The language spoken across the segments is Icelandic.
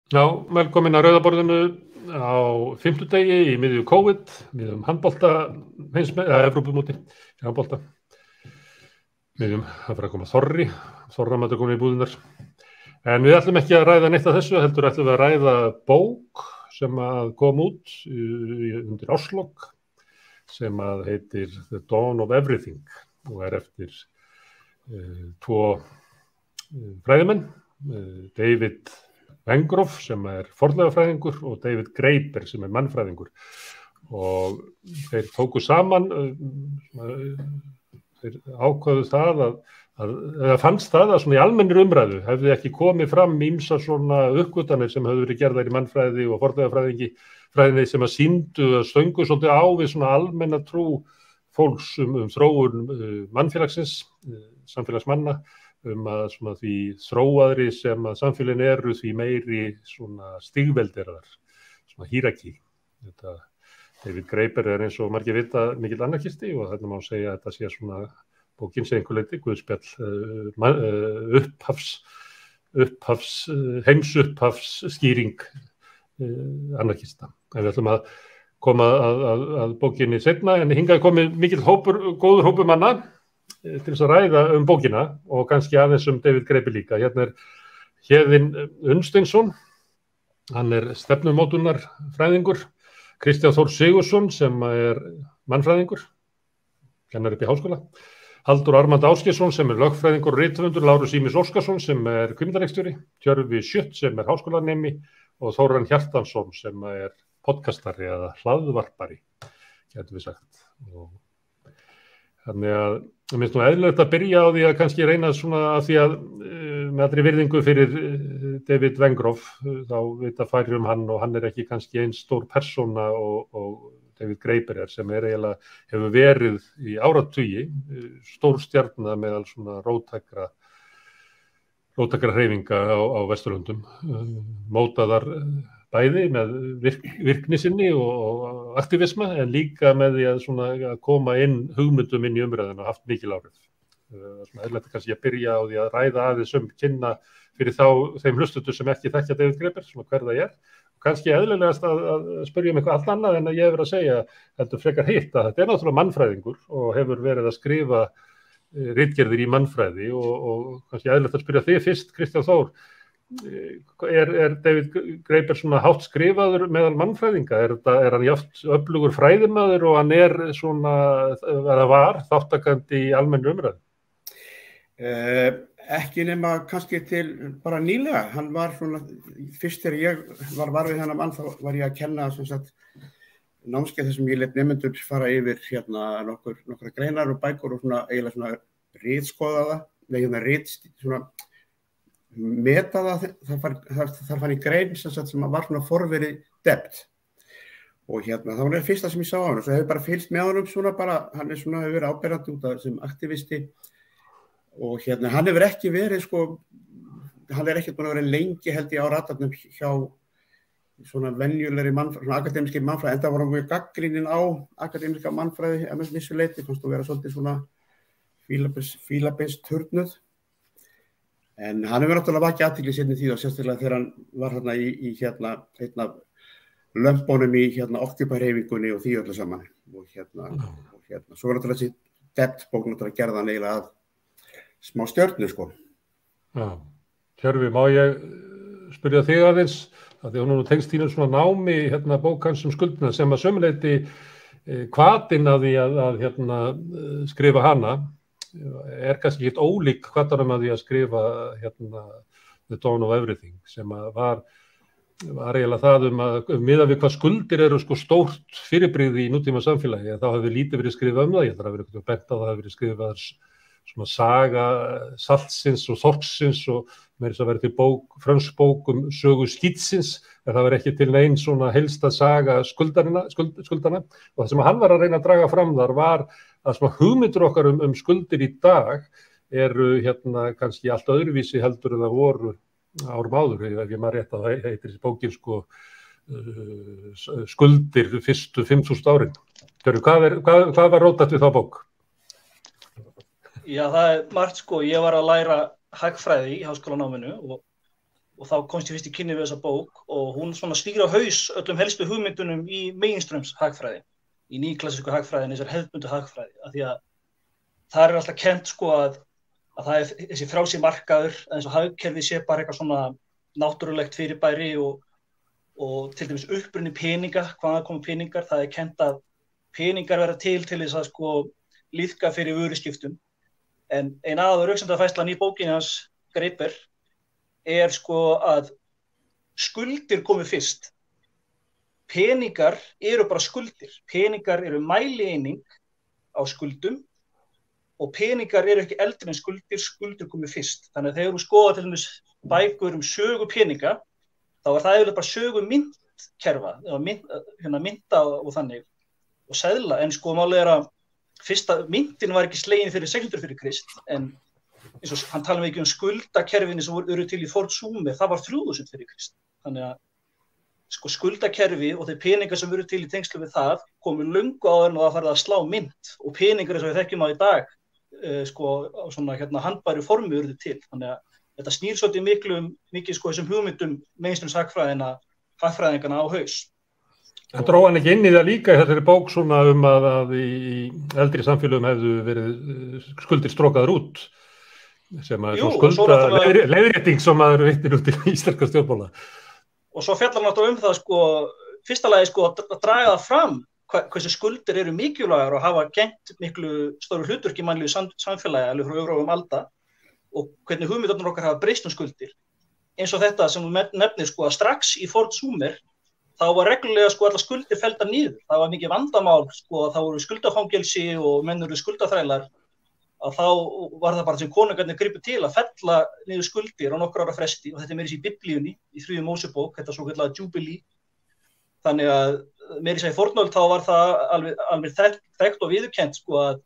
Já, velkomin að Rauða borðinu á fimmtudegi í miðju COVID, miðjum handbolta, Evrópumóti, handbolta, miðjum, það fyrir að koma Þorra komin í búðinar. En við ætlum ekki að ræða neitt af þessu, heldur ætlum við að ræða bók sem að kom út undir árslok, sem að heitir The Dawn of Everything og eftir tvo fræðimenn, David Wengroff sem fornleifafræðingur og David Graeber sem mannfræðingur, og þeir tóku saman, þeir ákváðu það eða fannst það að svona í almennri umræðu hefði ekki komið fram ýmsar svona uppgötvanir sem höfðu verið gerðar í mannfræði og fornleifafræðinni sem að sýndu að stöngu svolítið á við svona almenna trú fólks þróun mannfélagsins, samfélagsmanna, að svona því þróaðri sem að samfélagin eru, því meiri svona stigveldi þar, svona hierarkí. Þetta David Graeber eins og margir vita mikill anarkisti og þarna má segja að þetta sé svona bókin sé einhver leyti guðspjall heimsupphafs skýring anarkista. En við ætlum að koma að bókinni seinna, en hingað komið mikill góður hópur manna til þess að ræða bókina og kannski aðeins David Graeber líka. Hérna Héðinn Unnsteinsson, hann stefnumótunarfræðingur, Kristján Þór Sigurðsson sem mannfræðingur, kennar upp í háskóla, Halldór Ármann Ásgeirsson sem lögfræðingur og rithöfundur, Lárus Ýmis Óskarsson sem kvikmyndaleikstjóri, Tjörfi Schjött sem háskólanemi og Þóran Hjartarson sem podcastari eða hlaðvarpari, getum við sagt. Og þannig að mér finnst nú eðlilegt að byrja á því að kannski reyna svona að því að með allri virðingu fyrir David Wengroff, þá vita færri hann og hann ekki kannski eins stór persóna og David Graeber sem eiginlega hefur verið í áratugi, stór stjarna meðal svona róttækra hreyfinga á Vesturlöndum, mótaðar bæði með virkni sinni og aktivisma, en líka með því að koma inn hugmyndum inn í umræðuna og haft mikil áhrif. Svona eðlilegt kannski að byrja á því að ræða aðeins kynna fyrir þeim hlustendur sem ekki þekkja David Graeber, svona hver það kannski eðlilegast að spyrja eitthvað allt annað en að ég hefur að segja, heldur frekar hitt, að þetta náttúrulega mannfræðingur og hefur verið að skrifa ritgerðir í mannfræði og kannski eðlilegt að spyrja þig fyrst, Kristján Þór, David Graeber svona hátt skrifaður meðal mannfræðinga? Hann jafnt öflugur fræðimaður og hann svona, eða var þáttakandi í almennu umræðu? Ekki nema kannski til bara nýlega. Hann var svona, fyrst þegar ég var við þennan mann, þá var ég að kenna sem sagt námskeið þar sem ég lét nemendur fara yfir nokkra greinar og bækur og svona eiginlega svona ritskoða það, svona meta þar fann ég grein sem var svona forveri debt og það var fyrsta sem ég sá á hann og svo hefur bara fylgst með honum svona bara, hann svona hefur verið áberandi út af sem aktivisti og hann hefur ekki verið hann ekki búin að vera lengi held ég á radarnum hjá svona venjulegri svona akademískri mannfræði, enda var hann mjög gagnrýninn á akademíska mannfræði að vissu leyti, fannst þú vera svolítið svona fílabeins turnuð. En hann hefur náttúrulega vakið athygli seinni tíð og sérstaklega þegar hann var í einn af lömbunum í Occupy-hreyfingunni og því öllu saman. Og svo var náttúrulega þessi debt-bók náttúrulega gerði hann eiginlega að smá stjörnu, sko. Já, Tjörfi, má ég spyrja þig aðeins, að því hún tengst þínum svona námi bók hans skuldina sem að sömuleyti hvatinn að því að skrifa hana, kannski ekkert ólík hvatanum að því að skrifa The Dawn of Everything sem að var eiginlega það að miðað við hvað skuldir eru stórt fyrirbrigði í nútíma samfélagi, þá hefur lítið verið skrifað það, ég þarf að vera bent á það hefur verið skrifað svona saga saltsins og þorsksins og með þess að vera til frönsk bók sögu skítsins, en það var ekki til neinn svona helsta saga skuldana og það sem hann var að reyna að draga fram þar var að svona hugmyndir okkar skuldir í dag eru kannski allt öðruvísi heldur en það voru árum áður, ef ég maður rétt að það heitir þessi bókin skuldir fyrstu 5.000 árin. Hvað var róttækt við þá bók? Já, það margt ég var að læra hagfræði í háskólanáminu og og þá komst ég fyrst í kynni við þessa bók og hún svona snýr á haus öllum helstu hugmyndunum í meginströms hagfræði, í nýklassísku hagfræðinni, þessar hefðbundu hagfræði, af því að það alltaf kennt sko að það þessi frjálsi markaður, að eins og hagkerfi sé bara eitthvað svona náttúrulegt fyrirbæri og til dæmis uppruni peninga, hvaðan koma peningar, það kennt að peningar verða til þess að sko liðka fyrir vöruskiptum. En ein röksemdafærslan í bókinni hans Graeber sko að skuldir komi fyrst. Peningar eru bara skuldir. Peningar eru mælieining á skuldum og peningar eru ekki eldri en skuldir komi fyrst. Þannig að þegar þú skoðar til dæmis bækur sögu peninga, þá var það eiginlega bara sögu myntkerfa, mynta og þannig, og seðla, en sko málið að fyrsta myntin var ekki slegin fyrir 600 fyrir Krist, en eins og hann tala mikið skuldakerfinni sem voru til í Fort Sumer, það var 3000 fyrir Krist. Þannig að sko skuldakerfi og þeir peningar sem voru til í tengslu við það komu löngu áður en það farið að slá mynt, og peningar eins og við þekkjum á í dag sko á svona handbæru formi urðu til. Þannig að þetta snýr svolítið mikið sko þessum hugmyndum meginströms hagfræðinganna á haus. En dró hann ekki inn í það líka í þessari bók svona að í eldri samfélögum hefðu verið skuldir strókaðar út, sem að skulda leiðrétting sem maður vittir út í íslenska stjórnmála. Og svo fjallar hann náttúrulega það sko, fyrsta lagi sko að draga það fram hversu skuldir eru mikilvægar og hafa gegnt miklu stóru hlutverki í mannlegu samfélagi alveg frá örófum alda, og hvernig hugmyndirnar okkar hafa breyst skuldir. Eins og þetta sem þú nefnir sko að strax í Fort Sumer þá var reglulega sko allar skuldir felldar niður. Það var mikið vandamál sko að þá voru skuldafangelsi og menn eru skuldaþrælar, að þá var það bara sem konungarnir gripu til að fella niður skuldir á nokkur ára fresti, og þetta er meira í Biblíunni, í 3. Mósebók, þetta svokallaða Jubilee. Þannig að meira í fornöld þá var það alveg þekkt og viðurkennt sko að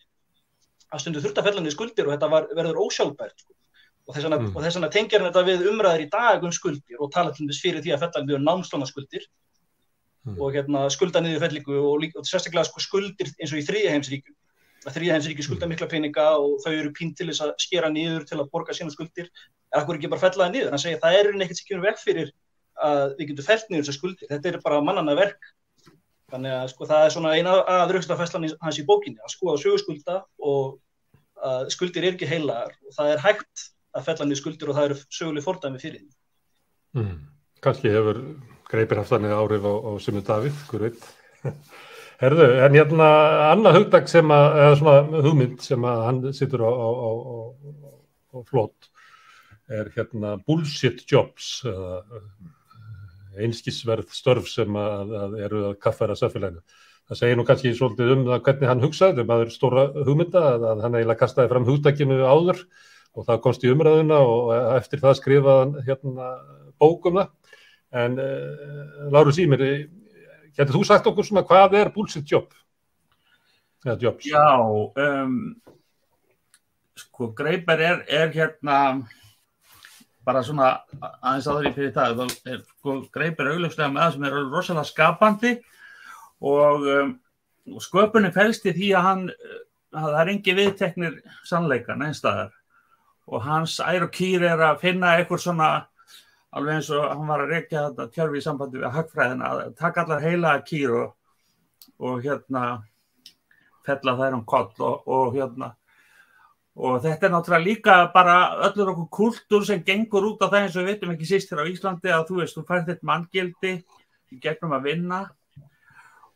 stundum þurfti að fella niður skuldir og þetta verður ósjálfbært sko. Og þess vegna tengir þetta við umræður í dag skuldir og tala til þess fyrir því að fella niður námslánaskuldir og skulda niður fellingu og sérstaklega sko skuldir eins og í þriðja heimsríkjum. Þriðja heimsríki skulda mikla peninga og þau eru pínd til þess að skera niður til að borga sína skuldir. Akkur ekki bara fella það niður. Hann segir það er ekkert sem kemur veg fyrir að við getum fellt niður þessar skuldir. Þetta er bara mannanna verk. Þannig að sko það er svona eina röksemdafærslan hans í bókinni, að skoða sögu skulda og að skuldir eru ekki heilagar og það er hægt að fella niður skuldir og það eru söguleg fordæmi fyrir því. Kannski hefur Graeber haft þannig áhrif á Sigmund Davíð, hver veit. Herðu, en annað hugtak eða svona hugmynd sem að hann situr á flot er bullshit jobs, einskisverð störf sem að eru að kaffæra samfélaginu. Það segir nú kannski svolítið það hvernig hann hugsaði, maður stóra hugmynda, að hann eiginlega kastaði fram hugtakinu áður og það komst í umræðuna og eftir það skrifaði hann bók það. En Lárus Ýmir, getur þú sagt okkur svona hvað er bullshit job? Eða jobs? Já, sko Graeber er bara svona aðeins áður í fyrir það, sko Graeber augljóslega með það sem er rosalega skapandi og sköpunin felst í því að það er engin viðteknir sannleika neins staðar og hans ær og kýr er að finna eitthvað svona alveg eins og hann var að rekja þetta tjörfi í sambandi við hagfræðina, að taka allar heilaga kýr og fella þær koll og þetta er náttúrulega líka bara öllur okkur kúltúr sem gengur út á það eins og við vitum ekki síst hér á Íslandi að þú færð þitt manngildi í gegnum að vinna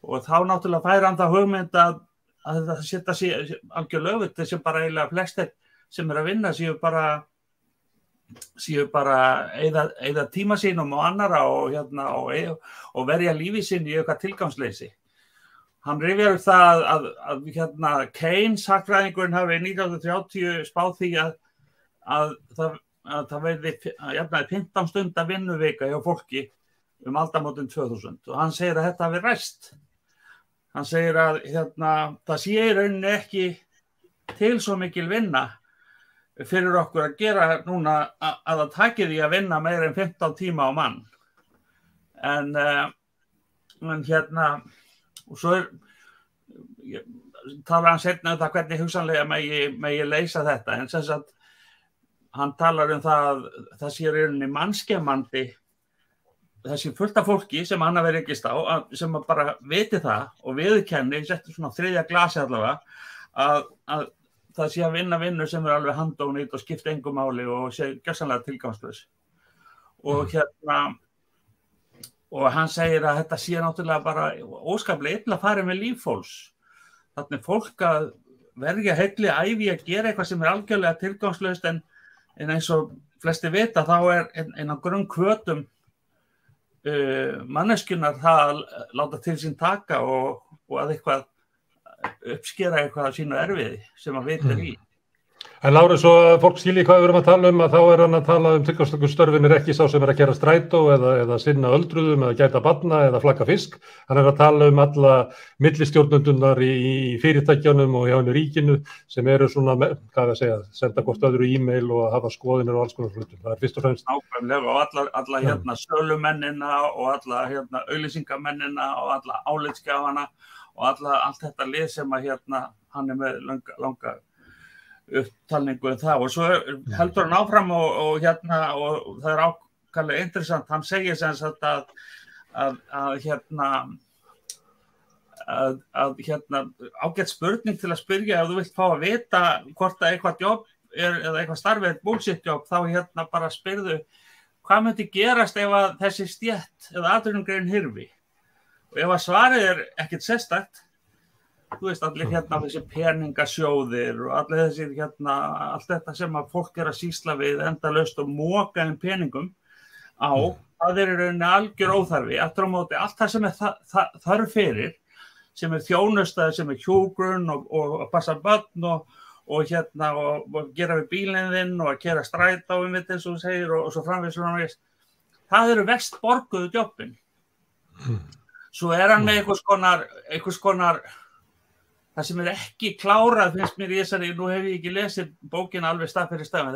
og þá náttúrulega fær hann það hugmynd að þetta setja sig algjörlega öfugt þessum bara eiginlega flestir sem að vinna séu bara eyða tíma sínum og annara og verja lífi sín í eitthvað tilgangsleysi. Hann rifjar upp það að Keynes hagfræðingurinn hafi 1930 spáð því að það verði jafnvel 15 stunda vinnuvika hjá fólki aldamótin 2000 og hann segir að þetta hafi ræst. Hann segir að það sé í rauninni ekki til svo mikil vinna fyrir okkur að gera núna að það taki því að vinna meira en 15 tíma á mann. En og svo talar hann seinna það hvernig hugsanlega megi leysa þetta, en sem sagt hann talar það sé rauninni mannskemmandi, þessi fullt af fólki sem hann hafi rekist á, sem bara viti það og viðurkenni, settu svona þriðja glasi allavega, að það sé að vinna vinnu sem alveg handónýtt og skipta engu máli og sé gjörsamlega tilgangslaus. Og og hann segir að þetta sé náttúrulega bara óskaplega illa farið með líf fólks. Þannig fólk að verja heilli ævi að gera eitthvað sem algjörlega tilgangslaust en eins og flesti vita þá einn af grunnhvötum manneskjunnar það að láta til sín taka og að eitthvað uppskera eitthvað af sínu erfiði sem að vita í. En Lára, svo fólk skilji hvað við erum að tala að þá hann að tala tilgangslegu störfin ekki sá sem að gera strætó eða sinna öldruðum eða gæta barna eða flagga fisk. Hann að tala alla millistjórnendurnar í fyrirtækjunum og hjá henni ríkinu sem eru svona, senda hvort öðru e-mail og hafa skoðinir og alls konar hlutum. Það fyrst og fremst. Nákvæmlega og alla sölumennina og alla auglýsingamennina og alla álitsgjafana og allt þetta lið sem að hann með langa upptalningu það og svo heldur hann áfram og það ákvæmlega interessant, hann segir sem sagt að ágætt spurning til að spyrja ef þú vilt fá að vita hvort að eitthvað jobb eða eitthvað starfið bullshit jobb þá bara spyrðu hvað myndi gerast ef að þessi stétt eða atvinnugrein hyrfi og ef að svarið ekkert sérstakt þú veist, allir þessi peningasjóðir og allir þessir allt þetta sem að fólk að sýsla við endalaust og moka peningum á, það í rauninni algjör óþarfi, aftur á móti allt það sem þarf fyrir, sem þjónusta, sem hjúgrun og passa börn og gera við bílinn þinn og að keyra strætó eins og þú segir og svo framvegis, það eru verst borguðu jobbin. Svo hann með einhvers konar það sem ekki klárað finnst mér í þessari, nú hef ég ekki lesið bókina alveg stað fyrir stað,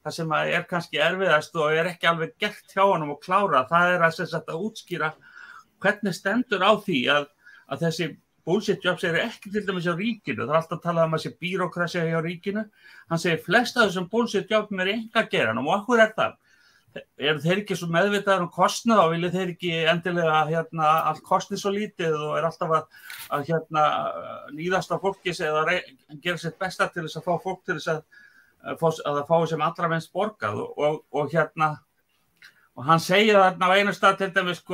það sem kannski erfiðast og ekki alveg gert hjá honum og klárað, það að útskýra hvernig stendur á því að þessi bullshit jobs eru ekki til dæmis hjá ríkinu, það alltaf talað þessi bírókrasi hjá ríkinu, hann segir flest af þessum bullshit jobum einkageiranum og akkur það? Eru þeir ekki svo meðvitaðir kostnað og vilja þeir ekki endilega allt kosti svo lítið og alltaf að níðast á fólki eða gera sitt besta til þess að fá fólk til þess að það fái sem allra minnst borgað og hann segir þarna á einu stað til dæmis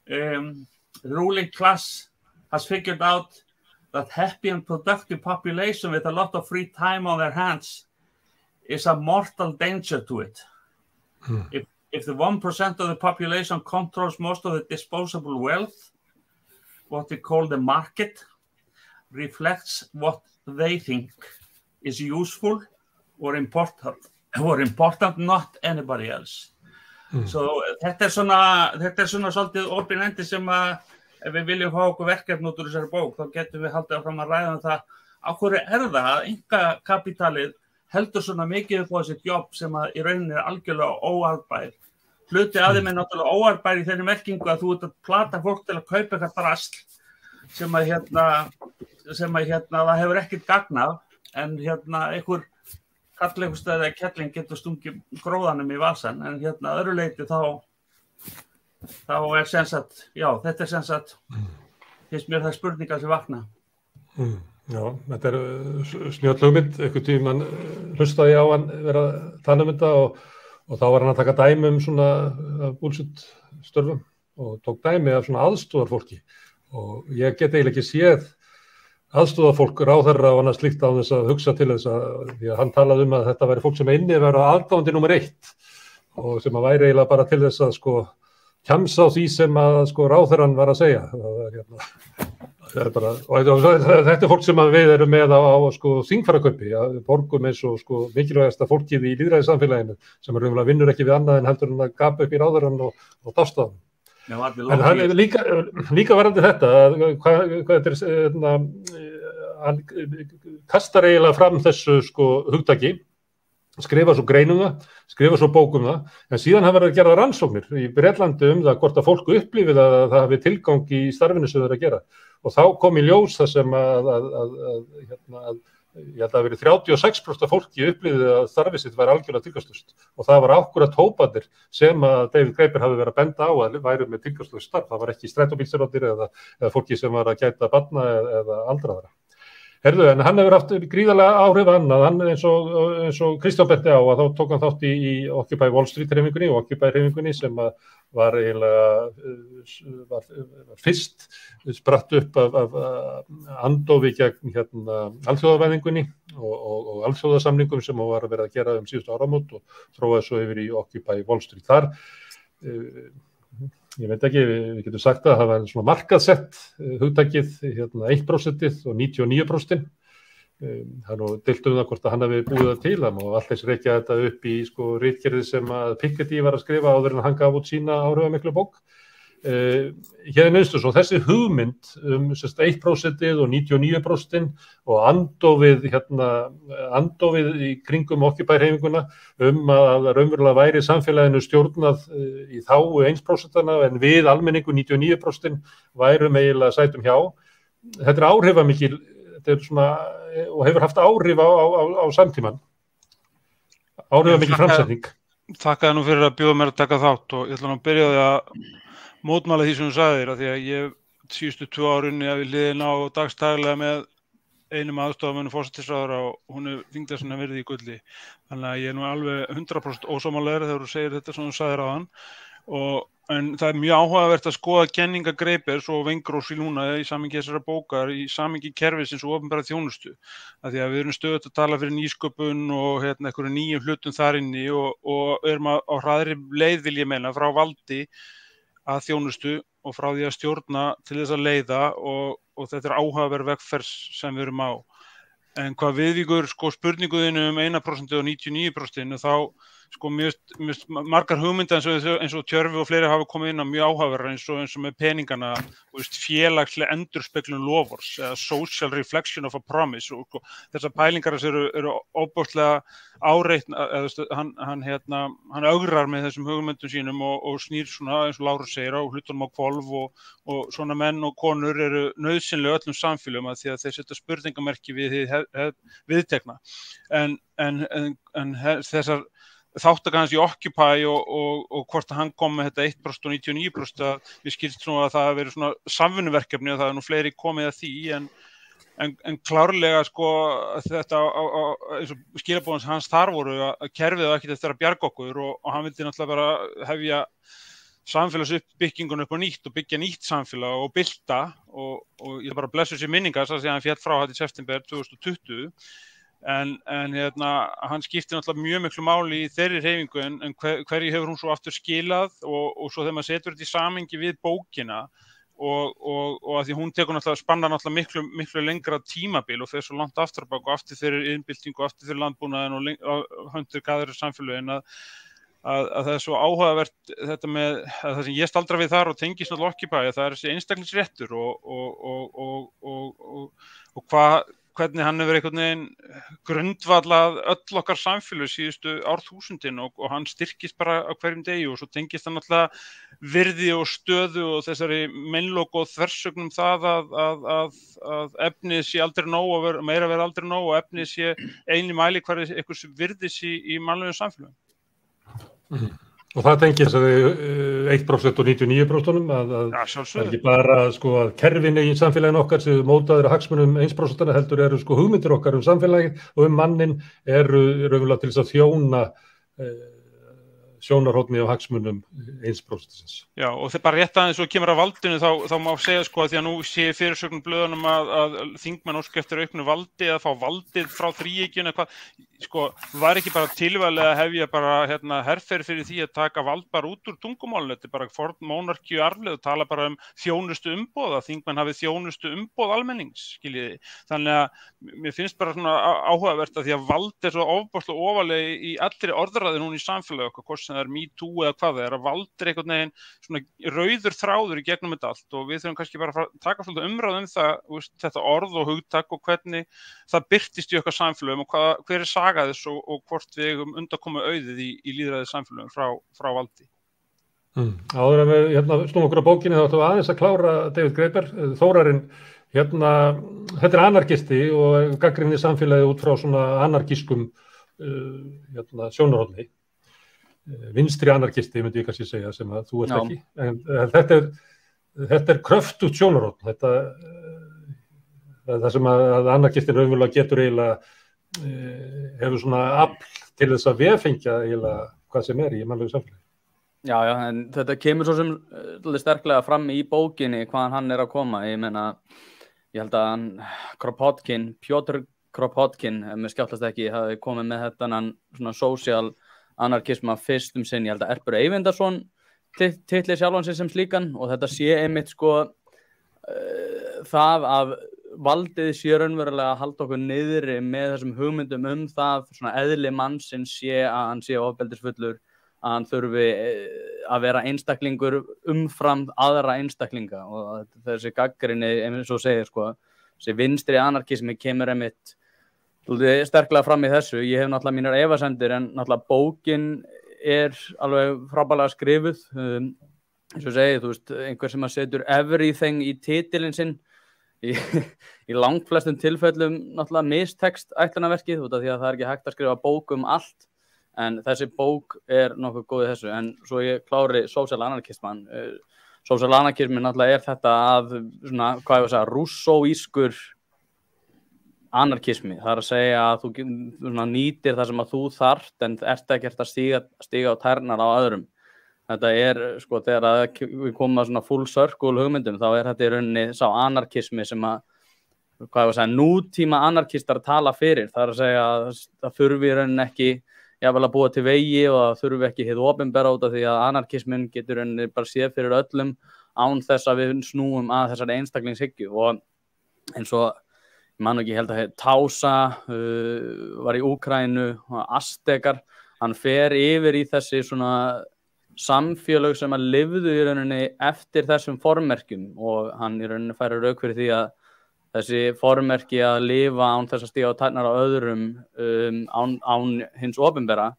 the ruling class has figured out that happy and productive population with a lot of free time on their hands is a mortal danger to it. If the 1% of the population controls most of the disposable wealth, what we call the market, reflects what they think is useful or important, not anybody else. So þetta svona svolítið opinlendi sem að ef við viljum fá okkur verkefni út úr þessari bók, þá getum við haldið áfram að ræða það. Á hverju það að einkakapitalið heldur svona mikið upp á þessi jobb sem að í rauninni algjörlega óarðbær. Hluti af þeim náttúrulega óarðbær í þeirri merkingu að þú ert að plata fólk til að kaupa eitthvað drasl sem að það hefur ekkert gagn af, en einhver kallleikustæði eða kettling getur stungið gróðanum í vasan, en öðru leyti þá sem sagt, já, þetta sem sagt, finnst mér það spurningar sem vakna. Já, þetta snjöll hugmynd, einhvern tímann hlustaði á hann vera að tala þetta og þá var hann að taka dæmi svona bullshit störfum og tók dæmi af svona aðstoðarfólki og ég get eiginlega ekki séð aðstoðarfólk ráðherra og annað slíkt á þess að hugsa til þess því að hann talaði að þetta væri fólk sem inni vera aðdáandi númer 1 og sem að væri eiginlega bara til þess að kjamsa á því sem að ráðherran var að segja. Það er bara, og þetta fólk sem við erum með á þingfararkaupi, borgum eins og mikilvægasta fólkið í lýðræðissamfélaginu sem raunverulega vinnur ekki við annað en heldur hann að gapa upp í ráðherrann og dástaðan. En hann er líka varandi þetta, hvað þetta hann kastar eiginlega fram þessu hugtaki, skrifa svo greinum það, skrifa svo bókum það, en síðan hafa verið að gera rannsóknir í Bretlandi það hvort að fólk upplifið að það hafi tilgang í starfinu sem það er að gera. Og þá kom í ljós það sem að ég held að það verið 36% af fólki upplýði að starfið sitt væri algjörlega tilgangslaust og það var akkúrat hóparnir sem að David Graeber hafi verið að benda á að væri með tilgangslaust starf. Það var ekki strætóbílstjórar eða fólki sem var að gæta barna eða aldraðra. Herðu, en hann hefur haft gríðarlega áhrif annað, hann eins og Kristján benti á að þá tók hann þátt í Occupy Wall Street hreyfingunni og Occupy hreyfingunni sem var eiginlega var fyrst spratt upp af andófi gegn alþjóðavæðingunni og alþjóðasamningum sem var að vera að gera síðustu áramót og þróaði svo yfir í Occupy Wall Street. Þar ég veit ekki, við getum sagt að það var svona markaðsett hugtakið 1% og 99%. Það nú deilt það hvort að hann hafi búið það til, það má alltaf rekja þetta upp í ritgerði sem að Piketty var að skrifa áður en hann gaf út sína áhrifamiklu bók. Hér minnstu svo þessi hugmynd 1% og 99% og andófið í kringum Occupy-hreyfinguna að raunverulega væri samfélaginu stjórnað í þágu 1% en við almenningu 99% værum eiginlega sætum hjá. Þetta áhrifamikil, þetta svona, og hefur haft áhrif á samtíman. Áhrifamikil framsetning. Þakkaði nú fyrir að bjóða mér að taka þátt og ég ætla nú að byrja því að mótmæla því sem þú sagðir, af því að ég síðustu 2 árin ég við hliðina á dagstaglega með einum aðstofamönnum forsætisráðherra og hún þingdi svona verið í gulli. Þannig að ég nú alveg 100% ósammála þegar þú segir þetta sem þú sagðir áðan. En það mjög áhugavert að skoða kenninga Graebers og Wengrows í núna í samhengi þessara bókar, í samhengi kerfisins og opinbera þjónustu. Af því að við erum stöðugt að tala fyrir nýsköpun og einhverjum nýjum hlutum þar inni og erum á hraðri leið vil ég meina frá valdi að þjónustu og frá því að stjórna til þess að leiða og þetta áhugaverð vegferð sem við erum á. En hvað viðvíkur spurninguðinu 1% og 99% þá mjög margar hugmynda eins og Tjörfi og fleiri hafa komið inn á mjög áhugaverðar eins og með peningana félagslega endurspeglun loforðs eða social reflection of a promise og þessar pælingar eru ofboðslega áreitna hann ögrar með þessum hugmyndum sínum og snýr svona eins og Lárus segir á hlutunum á hvolf og svona menn og konur eru nauðsynlega öllum samfélögum að því að þeir setja spurningamerki við viðtekna en þessar þáttaka hans í Occupy og hvort hann kom með þetta 1% og 99% að við skilst svona að það hafi verið svona samvinnuverkefni og það nú fleiri komið að því en klárlega þetta eins og skilabóðans hans þar voru að kerfið var ekkert eftir að bjarga okkur og hann vildi náttúrulega bara hefja samfélagsuppbyggingun upp á nýtt og byggja nýtt samfélag og bylta og ég bara blessu sér minningar þess að hann féll frá þetta í september 2020 en hann skipti náttúrulega mjög miklu máli í þeirri hreyfingu en hverju hefur hún svo aftur skilað og svo þegar maður setur þetta í samhengi við bókina og að því hún tekur náttúrulega spannar náttúrulega miklu lengra tímabil og fer svo langt aftur á bak og aftur fyrir innbyltingu og aftur fyrir landbúnaðinn og höndur gaðri samfélögin að það svo áhugavert þetta með að það sem ég staldra við þar og tengist náttúrulega Occupy það þessi einstaklingsréttur og hvernig hann hefur einhvern veginn grundvallað öll okkar samfélög síðustu árþúsundin og hann styrkist bara á hverjum degi og svo tengist hann náttúrulega virði og stöðu og þessari meinlok og þversögnum það að efnið sé aldrei nóg og meira verið aldrei nóg og efnið sé einli mæli hverju einhvers virðis í mannlegum samfélögum. Og það tengir 1% og 99% að ekki bara að kerfin í samfélaginu okkar sem mótaður að hagsmunum 1% heldur eru hugmyndir okkar samfélagið og mannin eru raunverulega til þess að þjóna sjónarhóttni á hagsmunum 1%. Já, og það bara rétt aðeins og kemur að valdinu þá má segja að því að nú sé fyrirsögnum blöðunum að þingmenn óska eftir auknu valdi að fá valdið frá þríeykjunni var ekki bara tilvæglega að hefja bara herferð fyrir því að taka vald bara út úr tungumálinu, þetta bara forn monarkíu arfleð og tala bara þjónustu umboð að þingmenn hafi þjónustu umboð almennings, skiljiði. Þannig að mér finnst bara svona áhugavert að því að vald svo ofboðslega ofarlega í allri orðræðu núna í samfélagi okkar, hvort sem það Me Too eða hvað það að vald einhvern veginn svona rauður þráður í gegnum þetta allt og við þurfum kannski bara að taka svolítið umræðu það, þetta orð og hugtak og hvernig það birtist í okkar samfélagum og hver saga þess og hvort við eigum undankomu auðið í lýðræðis samfélagum frá valdi. Áður að við snúum okkur á bókinni þá ætlum við aðeins að klára David Graeber. Þórarinn Þetta anarkisti og gagnrýnir samfélagið út frá svona anarkískum sjónarhorni. Vinstri anarkisti myndi ég kannski segja sem að þú ert ekki. En þetta kröftugt sjónarhorn. Það sem að anarkistin raunverulega getur eiginlega hefur svona afl til þess að vefengja eiginlega hvað sem í mannlegu samfélagi. Já, en þetta kemur svo sem sterklega fram í bókinni hvaðan hann að koma. Ég held að hann Pjotr Kropotkin, ef mér skjátlast ekki, hafi komið með þetta svona social anarkisma fyrst sinn. Ég held að Erpur Eyvindarsson titli sjálfan sig sem slíkan og þetta sé einmitt það að valdið sé raunverulega að halda okkur niðri með þessum hugmyndum það svona eðli mannsins sé að hann sé ofbeldisfullur, að hann þurfi að vera einstaklingur umfram aðra einstaklinga og þessi gagnrýni, eins og segir þessi vinstri anarkismi kemur einmitt sterklega fram í þessu. Ég hef náttúrulega mínar efasemdir en náttúrulega bókin alveg frábærlega skrifuð, eins og segir, einhver sem að setur everything í titilinn sinn í langflestum tilfellum náttúrulega mistekst ætlunarverkið út af því að það ekki hægt að skrifa bók allt. En þessi bók nokkuð góð í þessu. En svo ég klári social anarkisman. Social anarkismin náttúrulega þetta að svona, hvað ég að segja, rússóískur anarkismi. Það að segja að þú svona, nýtir það sem að þú þarft en ert ekkert að stíga á tærnar á öðrum. Þetta þegar við komum að svona full circle hugmyndum þá þetta í rauninni sá anarkismi sem að, hvað ég að segja, nútíma anarkistar tala fyrir. Það að segja að það þurfi í rauninni ekki jafnvel að búa til vegi og það þurfi ekki hið opinbera út af því að anarkismin getur bara séð fyrir öllum án þess að við snúum að þessari einstaklingshyggju og eins og ég man ekki held að Tása var í Úkraínu og Aztekar, hann fer yfir í þessi svona samfélög sem að lifðu í rauninni eftir þessum formerkjum og hann í rauninni færir rauk fyrir því að þessi formerki að lifa án þess að stíga á tærnar á öðrum án hins opinbera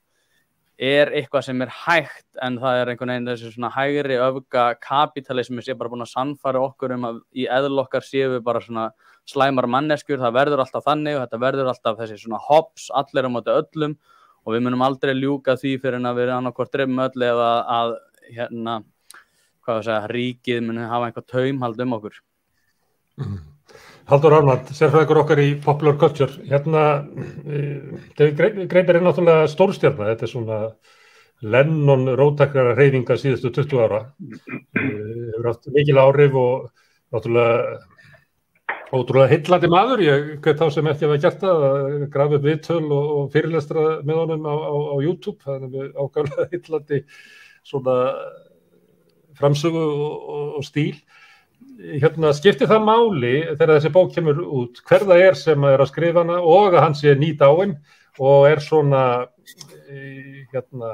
eitthvað sem hægt en það einhvern veginn þessi svona hægri öfga kapítalismi sé bara búin að sannfæra okkur að í eðl okkar séu við bara svona slæmar manneskjur, það verður alltaf þannig og þetta verður alltaf þessi svona hops allir á móti öllum og við munum aldrei ljúka því fyrir að við annarkvort drifum öll eða að ríkið muni hafa einhver taumhald okkur. Halldór Ármann, sérfræðingur okkar í popular culture. David Graeber náttúrulega stórstjarna. Þetta svona Lennon róttækra hreyfinga síðustu 20 ára. Hefur haft mikil áhrif og náttúrulega ótrúlega heillandi maður. Ég hvet þá sem ekki hafa gert það að grafa upp viðtöl og fyrirlestra með honum á YouTube. Það með ákaflega heillandi svona framsögu og stíl. Skiptir það máli þegar þessi bók kemur út hver það sem að skrifa hana og að hann sé nýdáinn og svona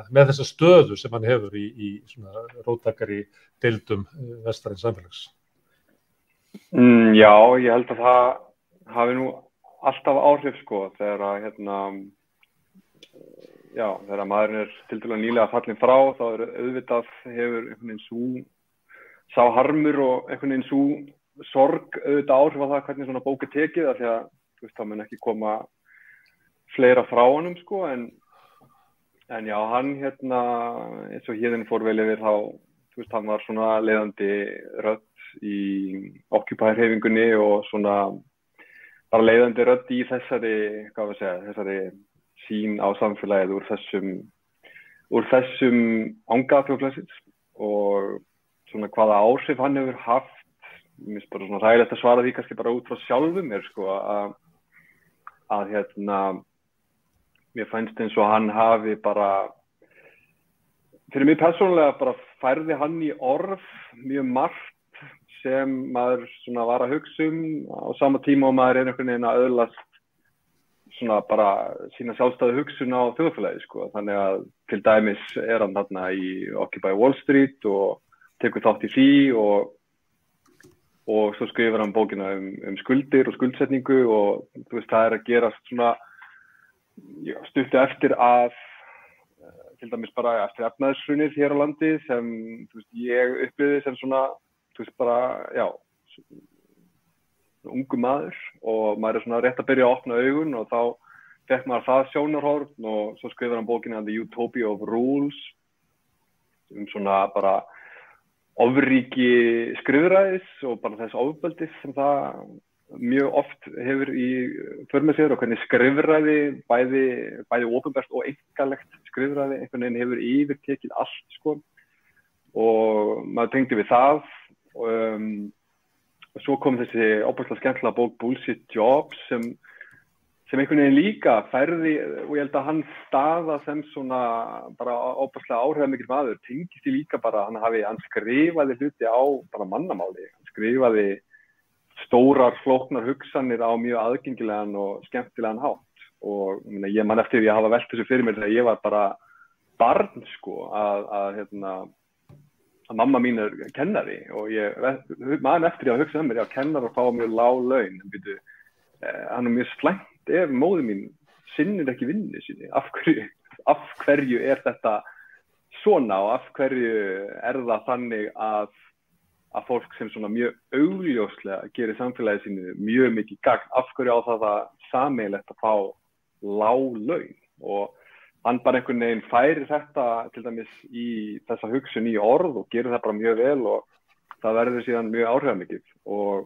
með þessa stöðu sem hann hefur í svona róttækari deildum vestrarins samfélags. Já, ég held að það hafi nú alltaf áhrif þegar þegar maðurinn tiltölulega nýlega fallinn frá þá auðvitað hefur einhvern veginn sá harmur og einhvern veginn sú sorg auðvitað áhrif á það hvernig svona bók tekið af því að það mun ekki koma fleira frá honum en já, hann eins og hérðin fór vel yfir þá hann var svona leiðandi rödd í Occupy-hreyfingunni og svona bara leiðandi rödd í þessari sýn á samfélagið úr þessum anga þjóðfélagsins og svona hvaða áhrif hann hefur haft. Mér finnst bara svona hræðilegt að svara því kannski bara út frá sjálfum mér að mér fannst eins og hann hafi bara fyrir mig persónulega bara færði hann í orð mjög margt sem maður svona var að hugsa á sama tíma og maður einhvern veginn að öðlast svona bara sína sjálfstæðu hugsun á þjóðfélagi þannig að til dæmis hann þarna í Occupy Wall Street og tekur þátt í því og svo skrifar hann bókina skuldir og skuldsetningu og það að gerast svona stuttu eftir að til dæmis bara eftir efnahagshrunið hér á landi sem ég upplifði sem svona bara ungu maður og maður svona rétt að byrja að opna augun og þá fekk maður það sjónarhorn og svo skrifar hann bókina The Utopia of Rules svona bara ofríki skrifræðis og bara þess ofbeldis sem það mjög oft hefur í för með sér og hvernig skrifræði bæði opinbert og einkalegt skrifræði einhvern veginn hefur yfirtekið allt sko og maður tengdi við það og svo kom þessi óbærslega skemmtilega bók Bullshit Jobs sem einhvern veginn líka færði og ég held að hann staða sem svona bara óbærslega áhrifamikill maður tengist í líka bara hann skrifaði hluti á bara mannamáli, hann skrifaði stórar flóknar hugsanir á mjög aðgengilegan og skemmtilegan hátt og ég man eftir því að hafa velt þessu fyrir mér þegar ég var bara barn sko að mamma mín kennari og ég man eftir því að hugsa mér kennarar fá mjög lág laun hann mjög slæmt ef móðir mín sinnir ekki vinnu sinni af hverju þetta svona og af hverju það þannig að fólk sem svona mjög augljóslega gerir samfélagið sínu mjög mikið gagn, af hverju á það sameiginlegt að fá lág laun og hann bara einhvern veginn færir þetta til dæmis í þessa hugsun í orð og gerir það bara mjög vel og það verður síðan mjög áhrifamikið og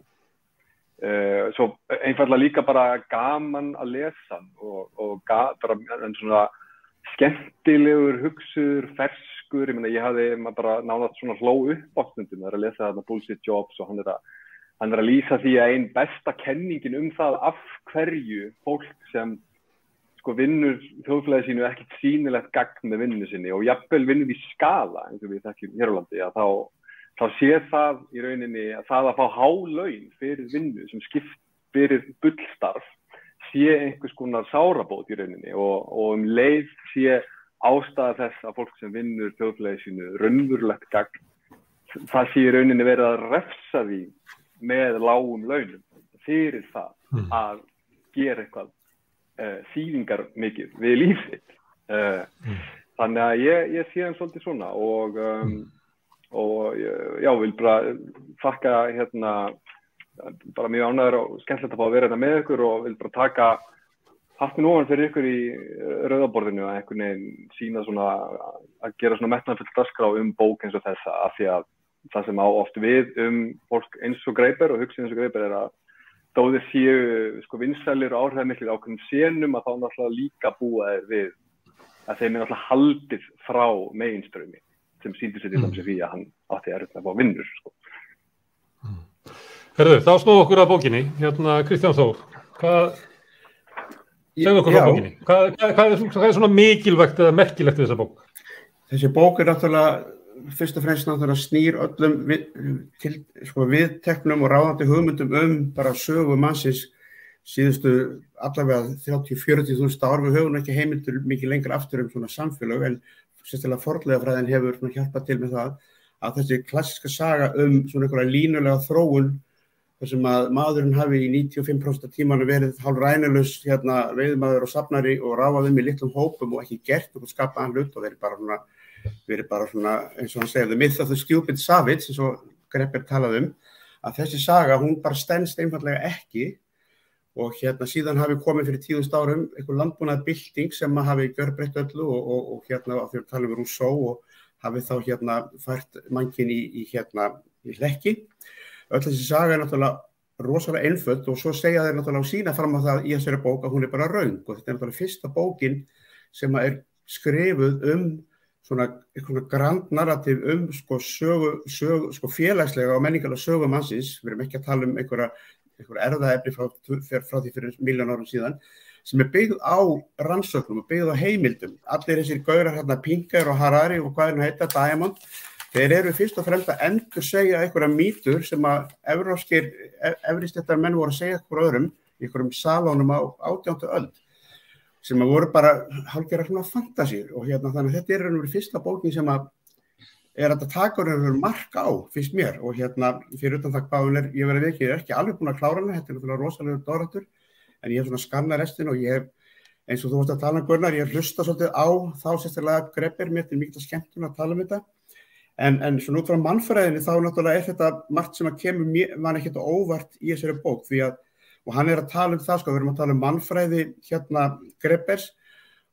svo einfaldlega líka bara gaman að lesa og bara en svona skemmtilegur hugsuður, ferskur, ég hafði bara nánast svona hló upp á stundum að lesa þarna Bullshit Jobs og hann er að lýsa því að ein besta kenningin það af hverju fólk sem sko vinnur þjóðfélagi sínu ekkert sýnilegt gagn með vinnu sinni og jafnvel vinnur í skala eins og við þekkjum hér á landi að þá sé það í rauninni að það að fá há laun fyrir vinnu sem skipt fyrir bullstarf sé einhvers konar sárabót í rauninni og leið sé ástæða þess að fólk sem vinnur þjóðfélagi sínu raunverulegt gagn það sé í rauninni verið að refsa því með lágum launum fyrir það að gera eitthvað þýðingar mikið við líf sitt þannig að ég sé hann svolítið svona og já, vil bara þakka bara mjög ánægður og skemmtilegt að fá að vera með ykkur og vil bara taka hattinn ofan fyrir ykkur í rauðaborðinu að einhvern veginn sína svona að gera svona metnaðarfull dagskrá bók eins og þessa af því að það sem á oft við fólk eins og Greiber og hugsa eins og Greiber að þó þeir séu sko vinsælir og áhrifamiklir ákveðnum senum að þá náttúrulega líka búa þeir við að þeim náttúrulega haldið frá meginstraumi sem sýndir sér til dæmis því að hann átti að fá vinnur sko. Herðu, þá snúðum okkur að bókinni. Kristján Þór, segðu okkur frá bókinni. Hvað er svona mikilvægt eða merkilegt við þessa bók? Þessi bók náttúrulega fyrst og fremst náttúrulega snýr öllum viðteknum og ráðandi hugmyndum bara sögu mannsins síðustu allavega 30-40.000 ár. Við höfum ekki heimildur mikið lengra aftur svona samfélög en sérstaklega fornleifafræðin hefur hjálpað til með það að þessi klassíska saga svona einhverja línulega þróun þar sem að maðurinn hafi í 95% af tímanum verið hálfrænulaus veiðmaður og safnari og ráfað í litlum hópum og ekki gert nokkuð skapaðan hlut og verið bara svona eins og hann segir the myth of the stupid savage eins og Greiber talaði að þessi saga hún bara stenst einfaldlega ekki og síðan hafi komið fyrir 10.000 árum einhver landbúnaðarbylting sem hafi gjörbreytt öllu og þegar tala Rousseau og hafi þá fært mannkyn í hlekki. Öll þessi saga er náttúrulega rosalega einföld og svo segja þeir náttúrulega og sína fram á það í þessari bók að hún er bara röng og þetta er náttúrulega fyrsta bókin sem er skrifuð svona einhverja grand narrativ sko félagslega og menningarlega sögu mannsins. Við erum ekki að tala einhverja erfðaefni frá því fyrir milljón árum síðan sem er byggð á rannsóknum og byggð á heimildum. Allir þessir gaurar Pinker og Harari og hvað heita Diamond, þeir eru fyrst og fremst að endursegja einhverja mýtur sem að efristéttar menn voru að segja okkur öðrum í einhverjum salónum á 18. öld sem að voru bara hálfgerðar svona fantasíur og þannig að þetta er fyrsta bókin sem að að taka mark á, finnst mér og fyrir utan það hvað ég verið ekki, ég er ekki alveg búin að klára hana, þetta er náttúrulega rosalegur doðrantur en ég hef svona skannað restin og ég hef, eins og þú vorst að tala Gunnar, ég hef hlustað svolítið á þá sérstaklega Greiber mér til mikil skemmtun að tala þetta En svona út frá mannfræðinni þá náttúrulega þetta margt sem að kemur mann ekkert óvart í þessari bók því að, og hann að tala um það, sko, við erum að tala um mannfræði Grebbers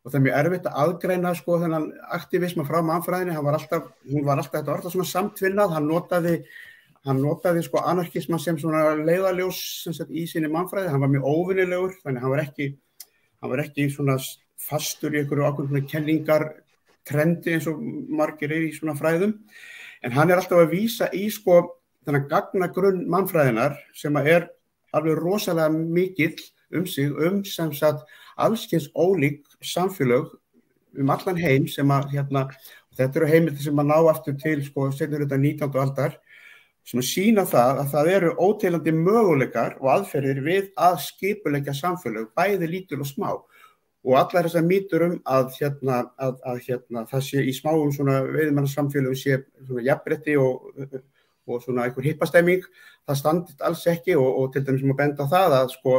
og það mjög erfitt að aðgreina, sko, þennan aktivisma frá mannfræðinni, hún var alltaf þetta svona samtvinnað, hann notaði sko anarkisma sem svona leiðarljós sem sagt í sinni mannfræði, hann var mjög óvinnilegur, þannig hann var ekki svona fastur í einhverju ákveðnu kenningar trendi eins og margir í svona fræðum, en hann alltaf að vísa í sko þennan gagnagrunn mannfræðinar sem er alveg rosalega mikill sig, sem sagt allskyns ólík samfélög allan heim sem að þetta eru heimildir sem að ná aftur til sko seinni hluta 19. aldar sem að sýna það að það eru óteljandi möguleikar og aðferðir við að skipuleggja samfélög, bæði lítil og smá. Og allar þessar mýtur að það sé í smáum svona veiðimannasamfélögum sé svona jafnrétti og svona einhver hippastemming, það standist alls ekki og til dæmis sem að benda á það að sko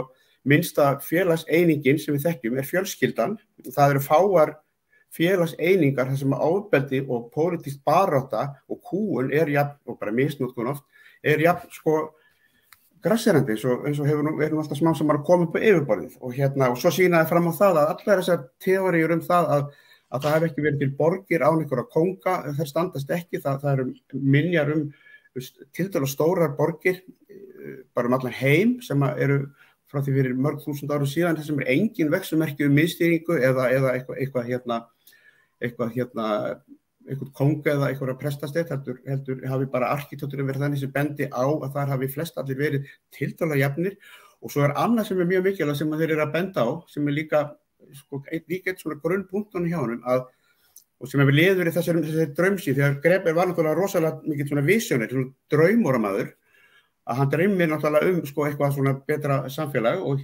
minnsta félagseiningin sem við þekkjum fjölskyldan. Það eru fáar félagseiningar þar sem ofbeldi og pólitísk barátta og kúgun og bara misnotkun oft sko grasserandi eins og er alltaf smá sem að koma upp á yfirborðið og svo sýnaði fram á það að allar þessar teóríur það að það hef ekki verið til borgir án einhverja kónga, þær standast ekki, það eru minjar tiltölulega stórar borgir bara allan heim sem eru frá því fyrir mörg þúsund árum síðan, þar sem engin vexumerki miðstýringu eða eitthvað kónga eða eitthvað prestasteit, heldur hafi bara arkitekturinn verið þannig sem bendi á að þar hafi flest allir verið tiltölulega jafnir og svo annað sem mjög mikilvægt sem þeir eru að benda á sem líka eitt svona grunnpunktunum hjá honum og sem við liður í þessari draumsýn þegar Greber var náttúrulega rosalega mikið svona visjónir, svona draumóramaður að hann dreymir náttúrulega sko eitthvað svona betra samfélag og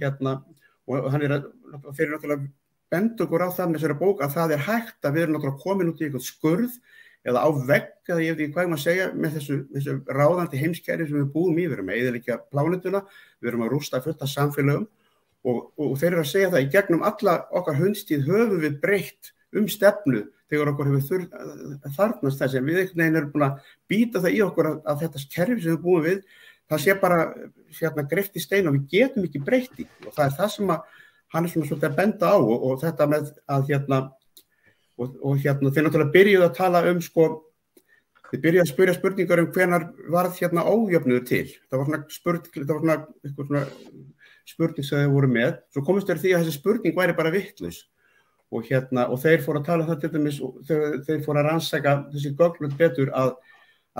hann þeir náttúrulega benda okkur á það með þessari bók að það hægt að við erum náttúrulega komin út í eitthvað skurð eða á vegg, eða ég veit ekki hvað maður segja með þessu ráðandi heimskerfi sem við búum í, við erum að eyðileggja plánetuna, við erum að rústa fullt af samfélögum og þeir eru að segja það í gegnum alla okkar hundstíð höfum við breytt stefnu þegar okkur hefur þarfnast þess en við einhvern veginn erum búin að býta það í okkur að þetta kerfi sem við búum við, það sé bara greift í stein og við getum ekki breytt í og það er það sem að hann svona svolítið að benda á og þetta með að þeir náttúrulega byrjuðu að tala sko, þeir byrjuðu að spyrja spurningar hvenær varð ójöfnuður til. Það var svona spurning sem þeir voru með. Svo komist þeir því að þessi spurning væri bara vitlaus og þeir fóru að tala það til dæmis, þeir fóru að rannsaka þessi gögn betur að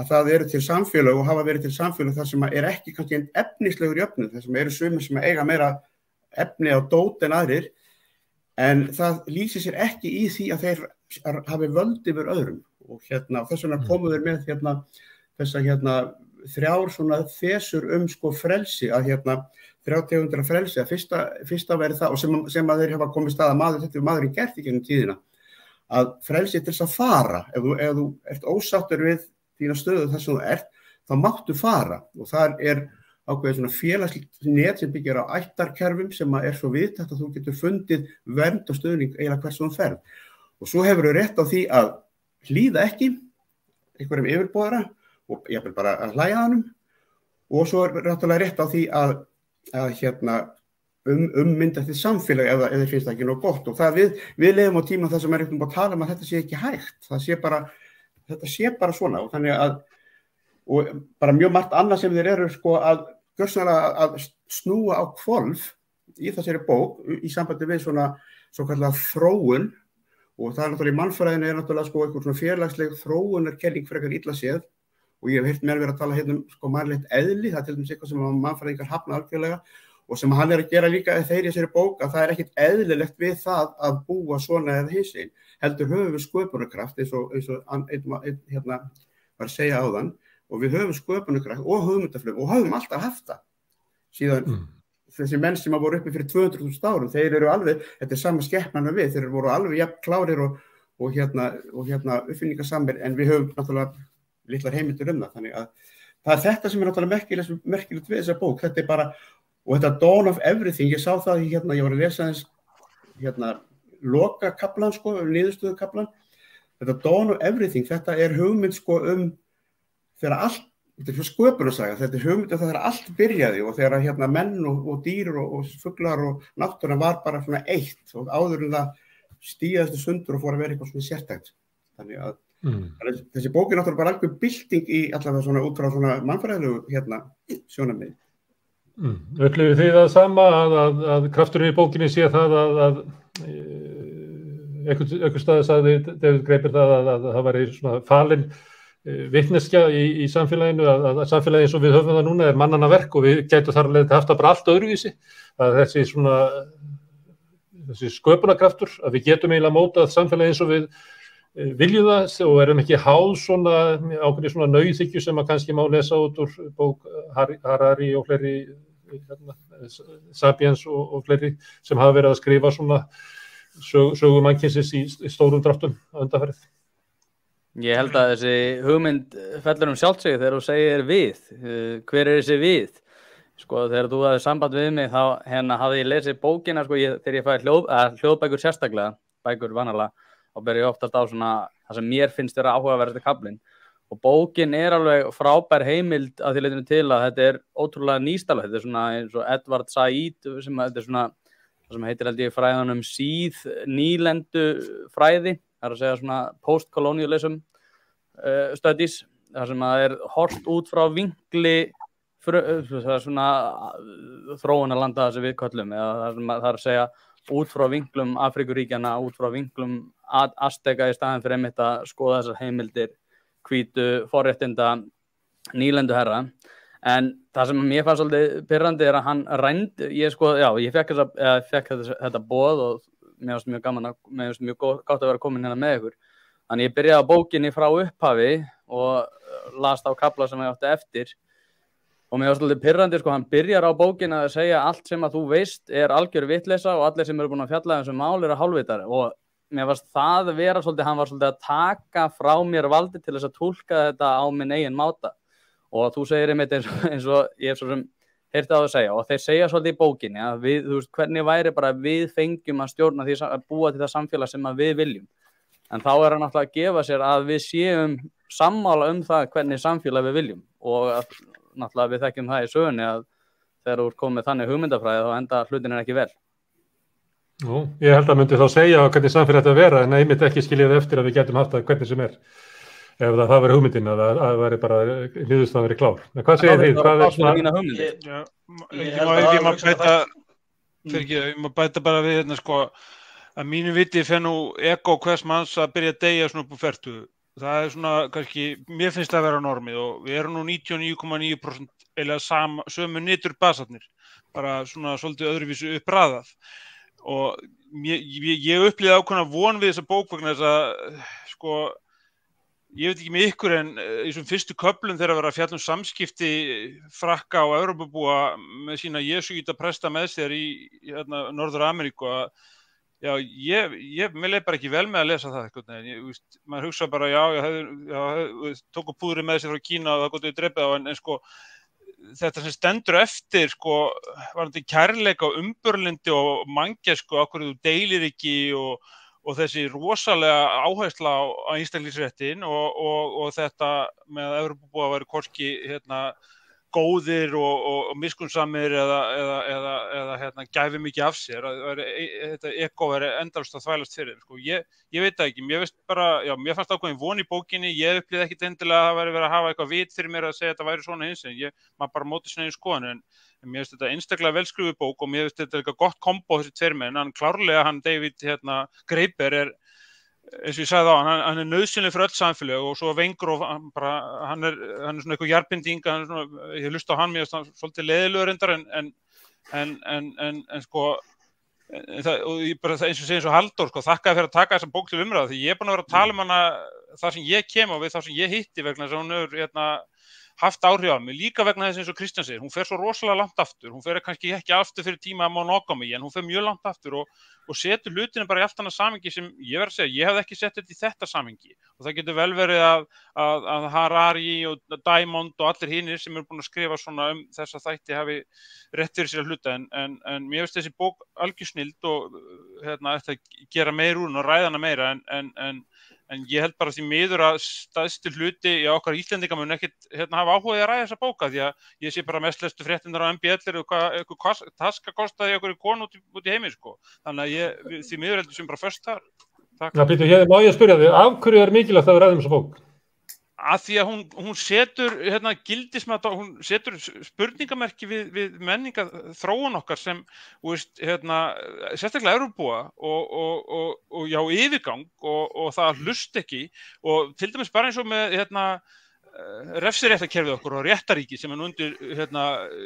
það eru til samfélög og hafa verið til samfélög þar sem ekki kannski einn efnislegur jöfnuður, þar sem eru sumir sem eiga meira efni á dót en aðrir en það lýsir sér ekki í því að þeir hafi völd yfir öðrum og þess vegna komu þeir með þessa þrjár svona þesur sko frelsi að 30 frelsi að fyrsta væri það og sem að þeir hafa komið stað að þetta maðurinn gert í gegnum tíðina að frelsi til þess að fara ef þú ert ósáttur við þína stöðu þar sem þú ert þá máttu fara og þar ákveðið svona félagslegt net sem byggir á ættarkerfum sem er svo viðtækt að þú getur fundið vernd og stuðning eiginlega hvers þú ferð. Og svo hefur þú rétt á því að hlýða ekki einhverjum yfirboðara og jafnvel bara að hlæja honum og svo náttúrulega rétt á því að ummynda því samfélag ef þið finnst það ekki nóg gott og það við lifum á tíma þar sem einhvern búin að tala að þetta sé ekki hægt, þetta sé bara svona og þannig að og bara mjög margt annað sem þeir eru sko að gjörsamlega að snúa á hvolf í þessari bók í sambandi við svona kallað þróun og það náttúrulega í mannfræðinu náttúrulega sko eitthvað svona félagsleg þróunarkenning frekar illa séð og ég hef heyrt mér verið að tala sko mannlegt eðli, það til dæmis eitthvað sem mannfræðingar hafna algjörlega og sem hann að gera líka þeir í þessari bók að það ekkert eðlilegt við það að búa svona eða hinsegin, heldur höfum við sköpunarkraft eins og einn var að segja áðan og við höfum sköpunarkraft og hugmyndaflug og höfum alltaf haft það síðan þessi menn sem voru uppi fyrir 200.000 árum, þeir eru alveg, þetta sama skepnan við, þeir voru alveg jafn klárir og uppfinningasamir en við höfum náttúrulega litlar heimildir það, þannig að það þetta sem náttúrulega merkilegt við þessa bók, þetta bara, og þetta dawn of everything, ég sá það ég var að lesa þess loka kaplan, sko, niðurstöðu kaplan, þetta Dawn of Everything, þetta hugmynd sko þegar allt, þetta svo sköpunarsaga, þetta hugmynd þegar allt byrjaði og þegar hérna menn og dýr og fuglar og náttúran var bara svona eitt og áður en það stígaðist sundur og fór að vera eitthvað svona sértækt. Þannig að þessi bók náttúrulega bara algjör bylting í allavega svona út frá svona mannfræðilegu sjónarmiði. Upplifið þið það sama að krafturinn í bókinni sé það að einhver staði sagði David Graeber það að það væri svona falin vitneskja í samfélaginu, að samfélagi eins og við höfum það núna mannanna verk og við gætum þar að haft það bara allt öðruvísi, að þessi sköpunarkraftur, að við getum eiginlega mótað samfélagi eins og við viljum það og erum ekki háð svona ákveðni svona nauðhyggju sem að kannski má lesa út úr bók Harari og fleiri Sapiens og fleiri sem hafa verið að skrifa svona sögu mannkynsins í stórum dráttum á undanfarið. Ég held að þessi hugmynd fellur sjálft sig þegar þú segir við. Hver þessi við? Sko, þegar þú hafði samband við mig, þá hafði ég lesið bókina, sko, þegar ég fæði hljóðbækur sérstaklega, bækur vanalega, þá ber ég oftast á svona, það sem mér finnst vera áhugaverðasti kaflinn. Og bókin alveg frábær heimild að því leytinu til að þetta ótrúlega nýstala. Þetta svona eins og Edward Said, sem þetta svona, það sem heitir held ég fræðunum síð nýlendu fræði, það að segja svona post-colonialism studies, þar sem að horft út frá vinkli svona þróunarlanda sem við köllum, eða það að segja út frá vinklum Afríkuríkjana, út frá vinklum Azteka í staðinn fyrir einmitt að skoða þessar heimildir hvítu forréttinda nýlendu herra. En það sem mér fannst svolítið pirrandi að hann ég fekk þetta boð og mér finnst mjög gaman mér finnst mjög gott að vera komin hérna með ykkur. Þannig ég byrjaði á bókinni frá upphafi og las á kafla sem ég átti eftir. Og mér var svolítið pirrandi, sko, hann byrjar á bókinni að segja allt sem að þú veist algjör vitleysa og allir sem eru búin að fjalla þessum mál hálfvitar. Og mér fannst það vera svolítið, hann var svolítið að taka frá mér valdi til þess að túlka þetta á minn eigin máta. Og þú segir einmitt eins og ég hef svo sem heyrti á það að segja, og þeir segja svolítið í bókinni að við, þú veist, hvernig væri bara við fengjum að stjórna því að búa til það samfélag sem að við viljum. En þá hann náttúrulega að gefa sér að við séum sammála það hvernig samfélag við viljum og að, náttúrulega við þekkjum það í sögunni að þegar þú ert komið þannig hugmyndafræði þá enda hlutin ekki vel. Nú, ég held að myndi þá segja hvernig samfélag þetta vera en einmitt ekki skiljaði eftir að við getum haft það hvernig sem ef það veri hugmyndin að það veri bara niðurstaðan verið klár. En hvað segir þið? Hvað svona mína hugmyndir? Ég má bæta bara við sko að mínu viti fer nú ego hvers manns að byrja að deyja svona upp á fertugu. Það svona kannski, mér finnst það að vera normið og við erum nú 99,9% eða sömu niturbasarnir, bara svona svolítið öðruvísu uppraðað. Og ég upplýði ákveðna von við þessa bók vegna þess að sko ég veit ekki með ykkur en í þessum fyrstu köflum þegar að vera að fjalla samskipti Frakka og Evrópubúa með sína jesúíta presta með sér í Norður-Ameríku að mér leið bara ekki vel með að lesa það eitthvað. Maður hugsa bara tóku púðri með sér frá Kína og það gótið drepið á en sko þetta sem stendur eftir sko varandi kærleika og umburlindi og manngæsku á hverju þú deilir ekki og þessi rosalega áhersla á einstaklingsréttin og þetta með að Evrópubúa væri hvorki góðir og miskunnsamir eða gæfi mikið af sér þetta ego væri endalaust að þvælast fyrir sko. Ég veit það ekki, mér fannst ákveðin von í bókinni, ég upplýði ekkit endilega að það væri verið að hafa eitthvað vit fyrir mér að segja að þetta væri svona eins maður bara móti sinni í skoðun en mér finnst þetta einstaklega velskrifuð bók og mér finnst þetta eitthvað gott kombo þessi tveir menn, hann klárlega hann David Graeber eins og ég sagði á hann nauðsynleg fyrir öll samfélag og svo Wengrow hann er svona eitthvað jarpinding ég hlusta á hann mér svolítið leiðilegur reyndar en sko og ég bara eins og segja eins og Halldór sko þakkaði fyrir að taka þessa bók til umræðu því ég er búin að vera að tala hana þar sem ég kem og við þar sem ég hitti vegna þess að hún hefur haft áhrif á mig, líka vegna þess eins og Kristján segir, hún fer svo rosalega langt aftur, hún fer kannski ekki aftur fyrir tíma monogamy, en hún fer mjög langt aftur og setur hlutina bara í allt annað samhengi sem ég verð að segja, ég hefði ekki sett þetta í þetta samhengi og það getur vel verið að Harari og Diamond og allir hinir sem eru búin að skrifa svona þessa þætti hafi rétt fyrir sér að hluta en mér finnst þessi bók algjör snilld og ætti að gera meira úr og ræða hana meira en En ég held bara því miður að stærsti hluti í okkar Íslendinga mun ekkert hafa áhuga að ræða þessa bóka því að ég sé bara mest lestu fréttirnar á MBL hvað taska kostaði okkur konu út í heimi sko. Þannig að því miður heldur sem bara först þar. Já, býtu, má ég spyrja þig, af hverju mikilvægt að við ræðum þessa bók? Að því að hún setur gildismat, hún setur spurningamerki við menninga þróun okkar sem sérstaklega Evrópubúa og já yfirgang og það hlust ekki og til dæmis bara eins og með refsiréttarkerfið okkur og réttaríki sem nú undir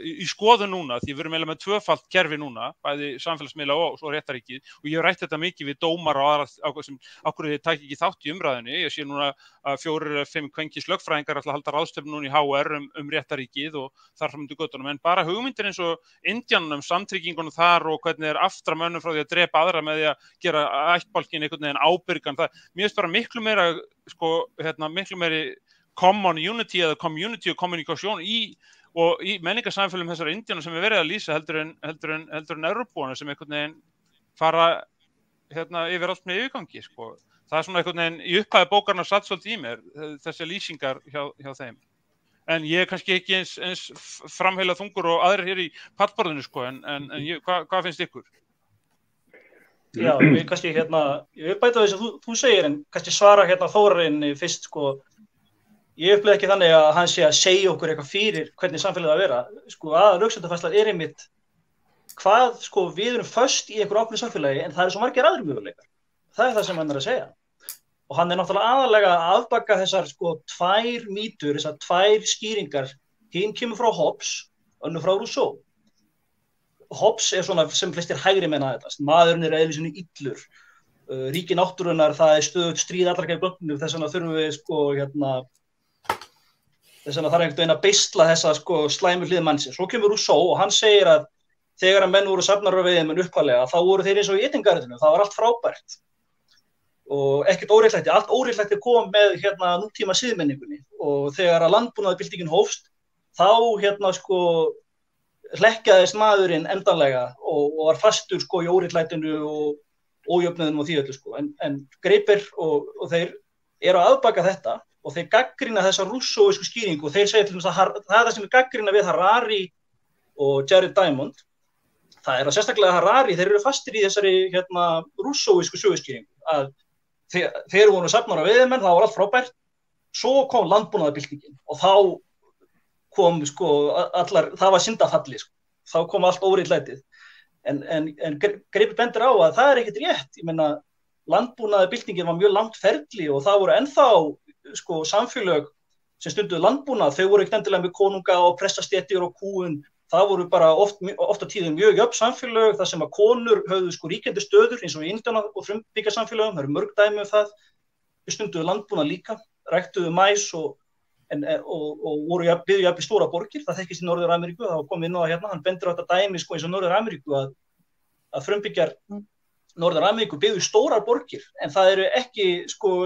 í skoðun núna því við erum eiginlega með tvöfalt kerfi núna bæði samfélagsmiðla og svo réttaríkið og ég hef rætt þetta mikið við dómara og aðra sem okkur þið tæki ekki þátt í umræðinni ég sé núna að 4-5 kvenkis lögfræðingar ætla að halda ráðstefnu núna í HR réttaríkið og þar fram undir göttunum en bara hugmyndir eins og Indíanum samtryggingunum þar og hvernig aftra mönnum frá því að drepa aðra með því að gera ættbálkinn einhvern veginn ábyrgan það mér finnst bara miklu meira miklu meiri common unity eða community og kommunikasjón í menningarsamfélagum þessara Indíana sem verið að lýsa heldur en Evrópubúana sem einhvern veginn fara yfir allt með yfirgangi sko. Það svona einhvern veginn í upphæði bókarinnar satt svolítið í mér þessi lýsingar hjá þeim. En ég kannski ekki eins framheila þungur og aðrir hér í pallborðinu sko en hvað finnst ykkur? Já, ég kannski ég vil bæta þess að þú segir en kannski svara Þórarinn fyrst sko Ég upplifði ekki þannig að hann sé að segja okkur eitthvað fyrir hvernig samfélagið að vera. Sko röksemdafærslan einmitt hvað við erum föst í einhverju opnu samfélagi en það eru svo margir aðrir möguleikar. Það það sem hann að segja. Og hann náttúrulega aðalega að afbaka þessar tvær mýtur, þessar tvær skýringar. Hinn kemur frá Hobbes, önnur frá Rousseau. Hobbes svona sem flestir hægri menna þetta. Maðurinn eðlisínu illur. Ríki náttúrunnar, það stöðugt stríð allar gegn gögnum, þess vegna þurfum við þess vegna þarf einhvern veginn að beisla þessa slæmu hlið mannsins. Svo kemur Rousseau og hann segir að þegar að menn voru safnarveiðimenn upphaflega, þá voru þeir eins og í Edingarðinu, það var allt frábært. Og ekkert óréttlæti, allt óréttlæti kom með nútíma siðmenningunni. Og þegar að landbúnaðarbyltingin hófst, þá hlekkjaðist maðurinn endanlega og var fastur í óréttlætinu og ójöfnuðum og því öllu En Greipir og þeir eru að afbaka þetta. Og þeir gagnrýna þessa rússóisku skýringu og þeir segja til þess að það sem við gagnrýna við Harari og Jared Diamond það að sérstaklega Harari, þeir eru fastir í þessari rússóisku söguskýringu að þeir voru safnar á veiðimenn, það var allt frábært svo kom landbúnaðarbyltingin og þá kom það var syndafalli þá kom allt óréttlætið en Greipur bendir á að það ekkert rétt ég meina landbúnaðarbyltingin var mjög langt ferli og það voru ennþá samfélög sem stunduðu landbúnað, þau voru ekki endilega með konunga og prestastéttir og kúun, það voru bara oft á tíðum mjög jöfn samfélög þar sem að konur höfðu ríkjandi stöður eins og í Indíana og frumbyggjarsamfélögum, það eru mörg dæmi það, þau stunduðu landbúnað líka, ræktuðu mais og voru byggðu jafnvel stóra borgir, það þekkist í Norður-Ameríku, það var komið inn á það hann bendir á þetta dæmi eins og Norður-Ameríku að frumbyggjar Norður-Ameríku byggðu stórar borgir en það eru ekki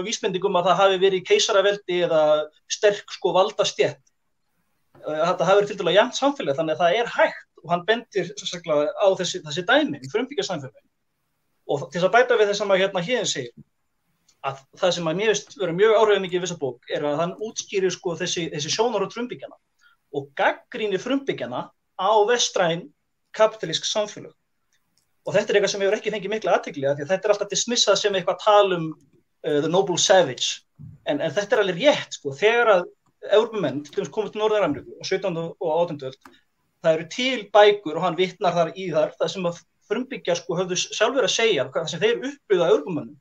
vísbendingum að það hafi verið keisaraveldi eða sterk valdastétt. Þetta hafi verið tiltölulega jafnt samfélag þannig að það er hægt og hann bendir sérstaklega á þessi dæmi í frumbyggjarsamfélagi. Og til þess að bæta við þess að Héðinn segir að það sem að mér finnst vera mjög áhrifamikið í þessa bók er að hann útskýrir þessi sjónarhorn frumbyggjana og gagnrýnir frumbyggjana á vestræn kapítalísk samfélög. Og þetta er eitthvað sem hefur ekki fengið mikla athygli því að þetta er alltaf dismissað sem eitthvað tal the noble savage. En þetta er alveg rétt, þegar að Evrópumenn til dæmis komið til Norður-Ameríku á 17. og 18. öld, það eru til bækur og hann vitnar þar sem að frumbyggjar höfðu sjálfur að segja, það sem þeir upplifðu af Evrópumönnum,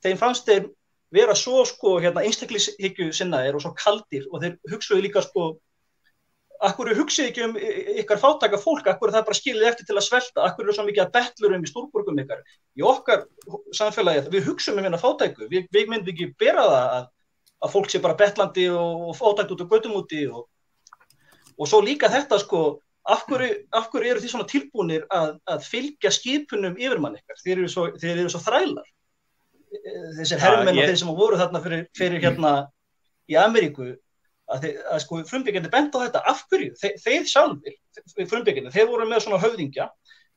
þeim fannst þeir vera svo einstaklingshyggju sinnaðir og svo kaldir og þeir hugsuðu líka Akkur hugsið ekki ykkar fátæka fólk, akkur það bara skilið eftir til að svelta, akkur svo mikið að betlurum í stórborgum ykkar. Í okkar samfélagi, við hugsum fátæku, við myndum ekki bera það að fólk sé bara betlandi og fátækt út og götum úti og svo líka þetta af hverju eru þið svona tilbúnir að fylgja skipunum yfirmann ykkar, þeir eru svo þrælar. Þessir hermenn og þeir sem voru þarna fyrir í Ameríku að frumbyggjarnir benda á þetta af hverju þeir sjálfir frumbyggjarnir, þeir voru með svona höfðingja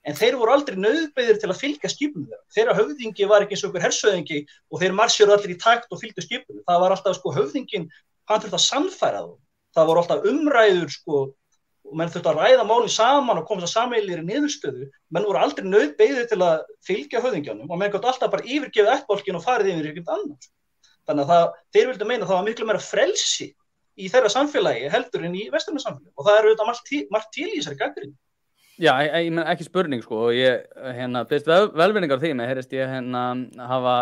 en þeir voru aldrei nauðbeygðir til að fylgja skipunum þeirra. Þeirra höfðingi var ekki eins og einhver hershöfðingi og þeir marsjöru allir í takt og fylgdu skipunum. Það var alltaf sko höfðingin, hann þurfti að sannfæra þá. Það voru alltaf umræður sko, og menn þurfti að ræða málin saman og komast að sameiginlegri niðurstöðu. Menn voru aldrei nauðbeygðir til að fylgja höfðingjanum og menn gátu alltaf bara yfirgefið ættbálkinn og farið yfir eitthvað annað. Þannig að þeir vildu meina að það var miklu meira frelsi í þeirra samfélagi heldur en í vestrænum samfélagi og það eru auðvitað margt til í þessari gagnrýni. Já, ég menn ekki spurning sko og ég fyrst velvinningar því, mér heyrist ég hafa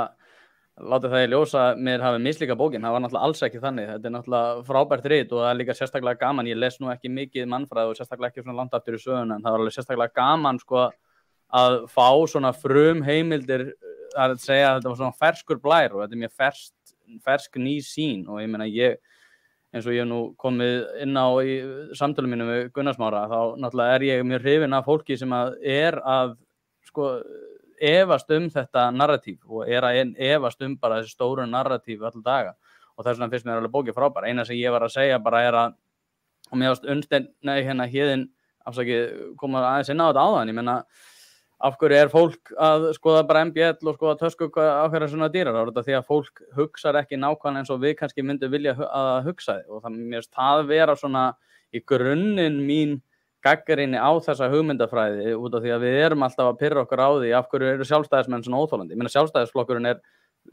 látið það í ljósa mér hafi mislíkað bókin, það var náttúrulega alls ekki þannig, þetta náttúrulega frábært rit og það líka sérstaklega gaman, ég les nú ekki mikið mannfræði og sérstaklega ekki svona langt aftur í söguna en það var alveg sérstaklega gaman sko að fá svona frumheimildir að segja að þetta var svona ferskur blær og þetta mjög fersk ný sýn og ég meina eins og ég hef nú komið inn á í samtölum mínum við Gunnar Smára, þá náttúrulega ég mjög hrifinn af fólki sem að sko efast þetta narratív og að efast bara þessi stóru narratív alla daga og þess vegna finnst mér alveg bókið frábær. Eina sem ég var að segja bara að, og mér varst Unnsteinn, Héðinn, koma aðeins inn á þetta áðan, ég meina, af hverju fólk að skoða bara MBL og skoða tösku á hverja svona dýrar þetta því að fólk hugsar ekki nákvæmlega eins og við kannski myndum vilja að hugsa og það mér finnst það vera svona í grunninn mín gagnrýni á þessa hugmyndafræði út af því að við erum alltaf að pirra okkur á því af hverju eru sjálfstæðismenn svona óþolandi. Ég meina sjálfstæðisflokkurinn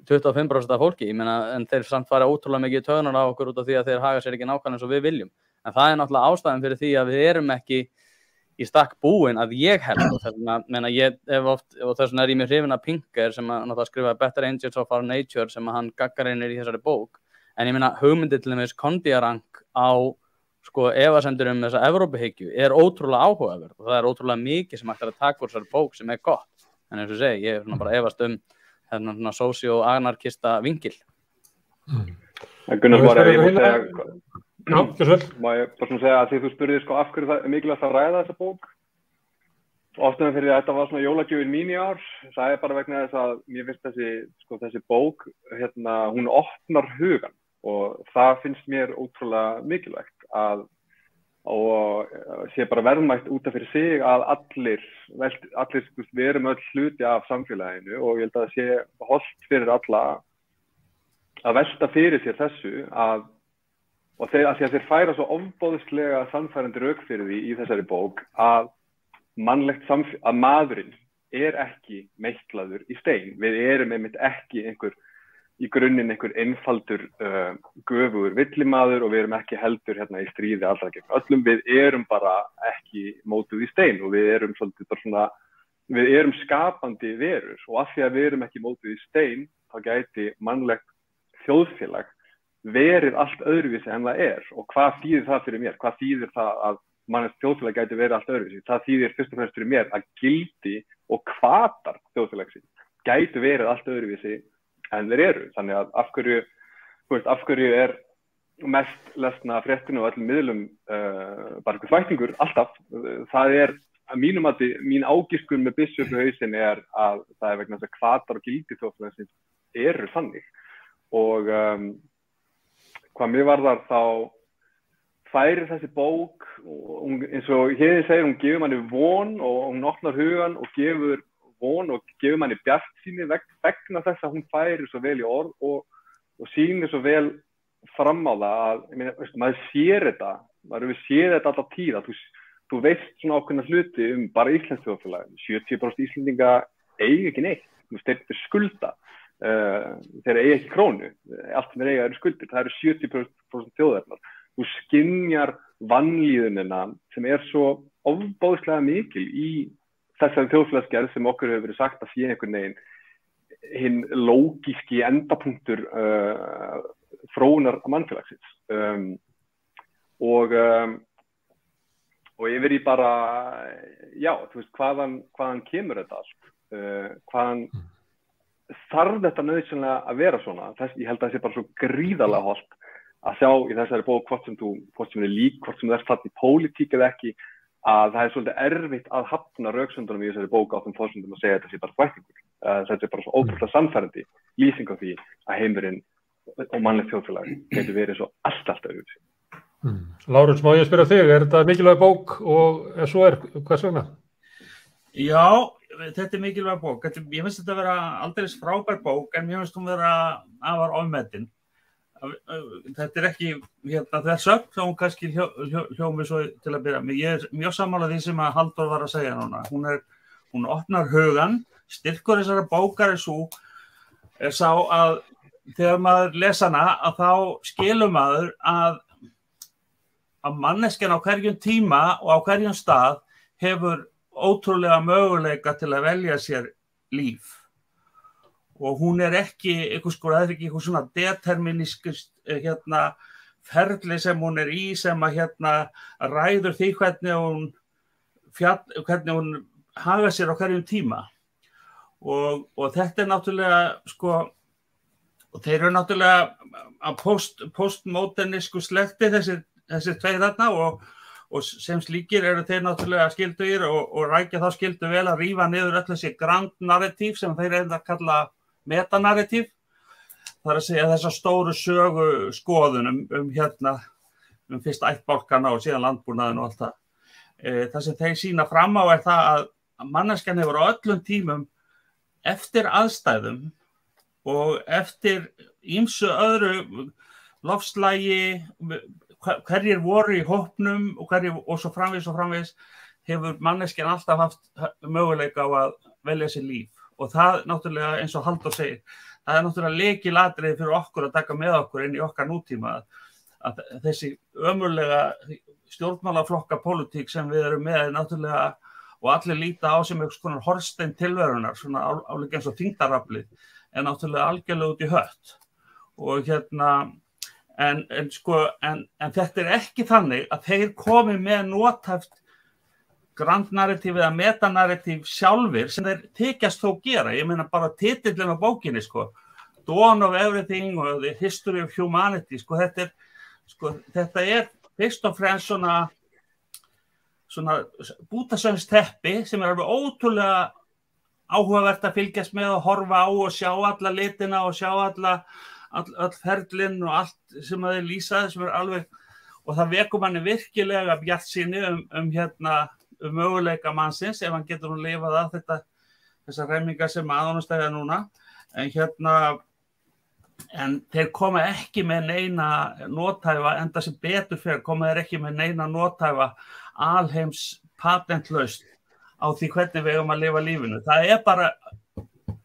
25% af fólki, ég meina en þeir samt fara ótrúlega mikið töðunar á okkur út af því að þeir haga sér ekki nákvæmlega eins og við viljum. En það náttúrulega ástæðan fyrir því að við erum ekki í stakk búin að ég held og þess vegna meina ég oft og þess vegna ég mjög hrifinn af Pinker sem náttúrulega skrifaði Better Angels of Our Nature sem hann gagnrýnir í þessari bók en ég meina hugmyndin til dæmis Kondiarank á sko efasemdir þessa Evrópuhyggju ótrúlega áhugaverð og það ótrúlega mikið sem hægt að taka úr þessari bók sem gott en eins og segi ég svona bara efast þennan sósíó-anarkista vinkil. Gunnar Smári, ég má segja Já, kjörvel. Má ég bara svona segja að því þú spurðir sko af hverju það mikilvægt að ræða þessa bók oftan fyrir að þetta var svona jólagjöfin mín í ár það bara vegna þess að mér finnst þessi bók hún opnar hugan og það finnst mér ótrúlega mikilvægt að og sé bara verðmætt út af fyrir sig að allir við erum öll hluti af samfélaginu og ég held að það sé hollt fyrir alla að velta fyrir sér þessu og þeir færa svo ofboðslega sannfærandi rök fyrir því í þessari bók að að maðurinn ekki meitlaður í stein. Við erum einmitt ekki í grunninn einhver einfaldur göfugur villimaður og við erum ekki heldur í stríði alltaf gegn öllum. Við erum bara ekki mótuð í stein og við erum svolítið bara svona, við erum skapandi verur og af því að við erum ekki mótuð í stein þá gæti mannlegt þjóðfélag verið allt öðruvísi en það og hvað þýðir það fyrir mér? Hvað þýðir það að mannlegt þjóðfélag gæti verið allt öðruvísi? Það þýðir fyrst og fremst fyrir mér að gildi og hvatar þjóðfélagsins gæti verið allt öðruvísi en þeir eru. Þannig að af hverju mest lesna fréttinu og öllum miðlum bara einhver þvættingur alltaf. Það að mínum að mín ágiskun með byssu upp í hausinn að það vegna þess að hvatar og gildi þjóðfélagsins eru þannig og hvað mér varðar þá færir þessi bók og eins og Héðinn segir, hún gefur manni von og hún opnar hugan og gefur von og gefur manni bjartsýni vegna þess að hún færir svo vel í orð og sýnir svo vel fram á það að maður sér þetta alltaf tíð að þú veist svona ákveðna hluti bara íslenskt þjóðfélag. 70% Íslendinga eiga ekki neitt, þeir skulda. Þeir eiga ekki krónu, allt sem þeir eiga eru skuldir, það eru 70% þjóðarinnar. Þú skynjar vanlíðunina sem svo ofboðslega mikil í þessari þjóðfélagsgerð sem okkur hefur verið sagt að sé einhvern veginn hinn lógíski endapunktur þróunar mannfélagsins og yfir í bara þú veist hvaðan kemur þetta allt hvaðan þarf þetta nauðsynlega að vera svona. Ég held að það sé bara svo gríðarlega hollt að sjá í þessari bók hvort sem lík, hvort sem þess fatt í pólitík eða ekki, að það svolítið erfitt að hafna röksöndunum í þessari bók á þeim forsendum að segja að þetta sé bara þvættingur. Þetta bara svo ótrúlega sannfærandi lýsing á því að heimurinn og mannlegt þjóðfélag getur verið svo allt öðruvísi. Lárens, má ég spyrja þig, þetta mikilvæg bók og ef svo hvers vegna? Já, þetta mikilvæg bók. Ég finnst þetta að vera aldeilis frábær bók, en mér finnst hún vera afar ofmetin. Þetta ekki, þess upp, þá hún kannski hljómi svo til að byrja með. Ég mjög sammála því sem að Halldór var að segja núna. Hún opnar hugan, styrkur þessara bókar svo sá að þegar maður lesa hana, að þá skilur maður að manneskjan á hverjum tíma og á hverjum stað hefur ótrúlega möguleika til að velja sér líf. Og hún ekki eitthvað svona determinískist ferli sem hún í sem að ræður því hvernig hún haga sér á hverjum tíma. Og þetta náttúrulega, og þeir eru náttúrulega að postmodernísku slekti þessir tveir þarna og sem slíkir eru þeir náttúrulega skildugir og rækja þá skildu vel að rífa niður öll þessi grand narratív sem þeir að kalla metanarratív. Það að segja þessa stóru sögu skoðun fyrst ættbálkana og síðan landbúnaðinn og allt það. Það sem þeir sýna fram á það að manneskjan hefur á öllum tímum eftir aðstæðum og eftir ýmsu öðru loftslagi, hverjir voru í hópnum og svo framvegis hefur manneskjan alltaf haft möguleika á að velja sér líf. Og það náttúrulega, eins og Halldór segir, það náttúrulega lykilatriði fyrir okkur að taka með okkur inn í okkar nútíma að þessi ömurlega stjórnmálaflokka pólitík sem við erum með náttúrulega og allir líta á sem einhvers konar hornstein tilverunar, svona álíka eins og þyngdaraflið, en náttúrulega algjörlega út í hött. Og en þetta ekki þannig að þeir komi með notæft grand narratív eða metanarratív sjálfir sem þeir þykjast þó gera. Ég meina bara titillinn á bókinni, Dawn of Everything og The History of Humanity, þetta fyrst og fremst svona bútasaumsteppi sem alveg ótrúlega áhugavert að fylgjast með og horfa á og sjá alla litina og sjá all ferlinn og allt sem að þeir lýsa, sem alveg, og það vekur manni virkilega bjartsýni möguleika mannsins ef hann getur lifað af þessar hremmingar sem að honum stæða núna. En þeir koma ekki með neina nothæfa, enda sem betur fyrir koma þeir ekki með neina nothæfa alheims patentlaust á því hvernig við eigum að lifa lífinu. Það bara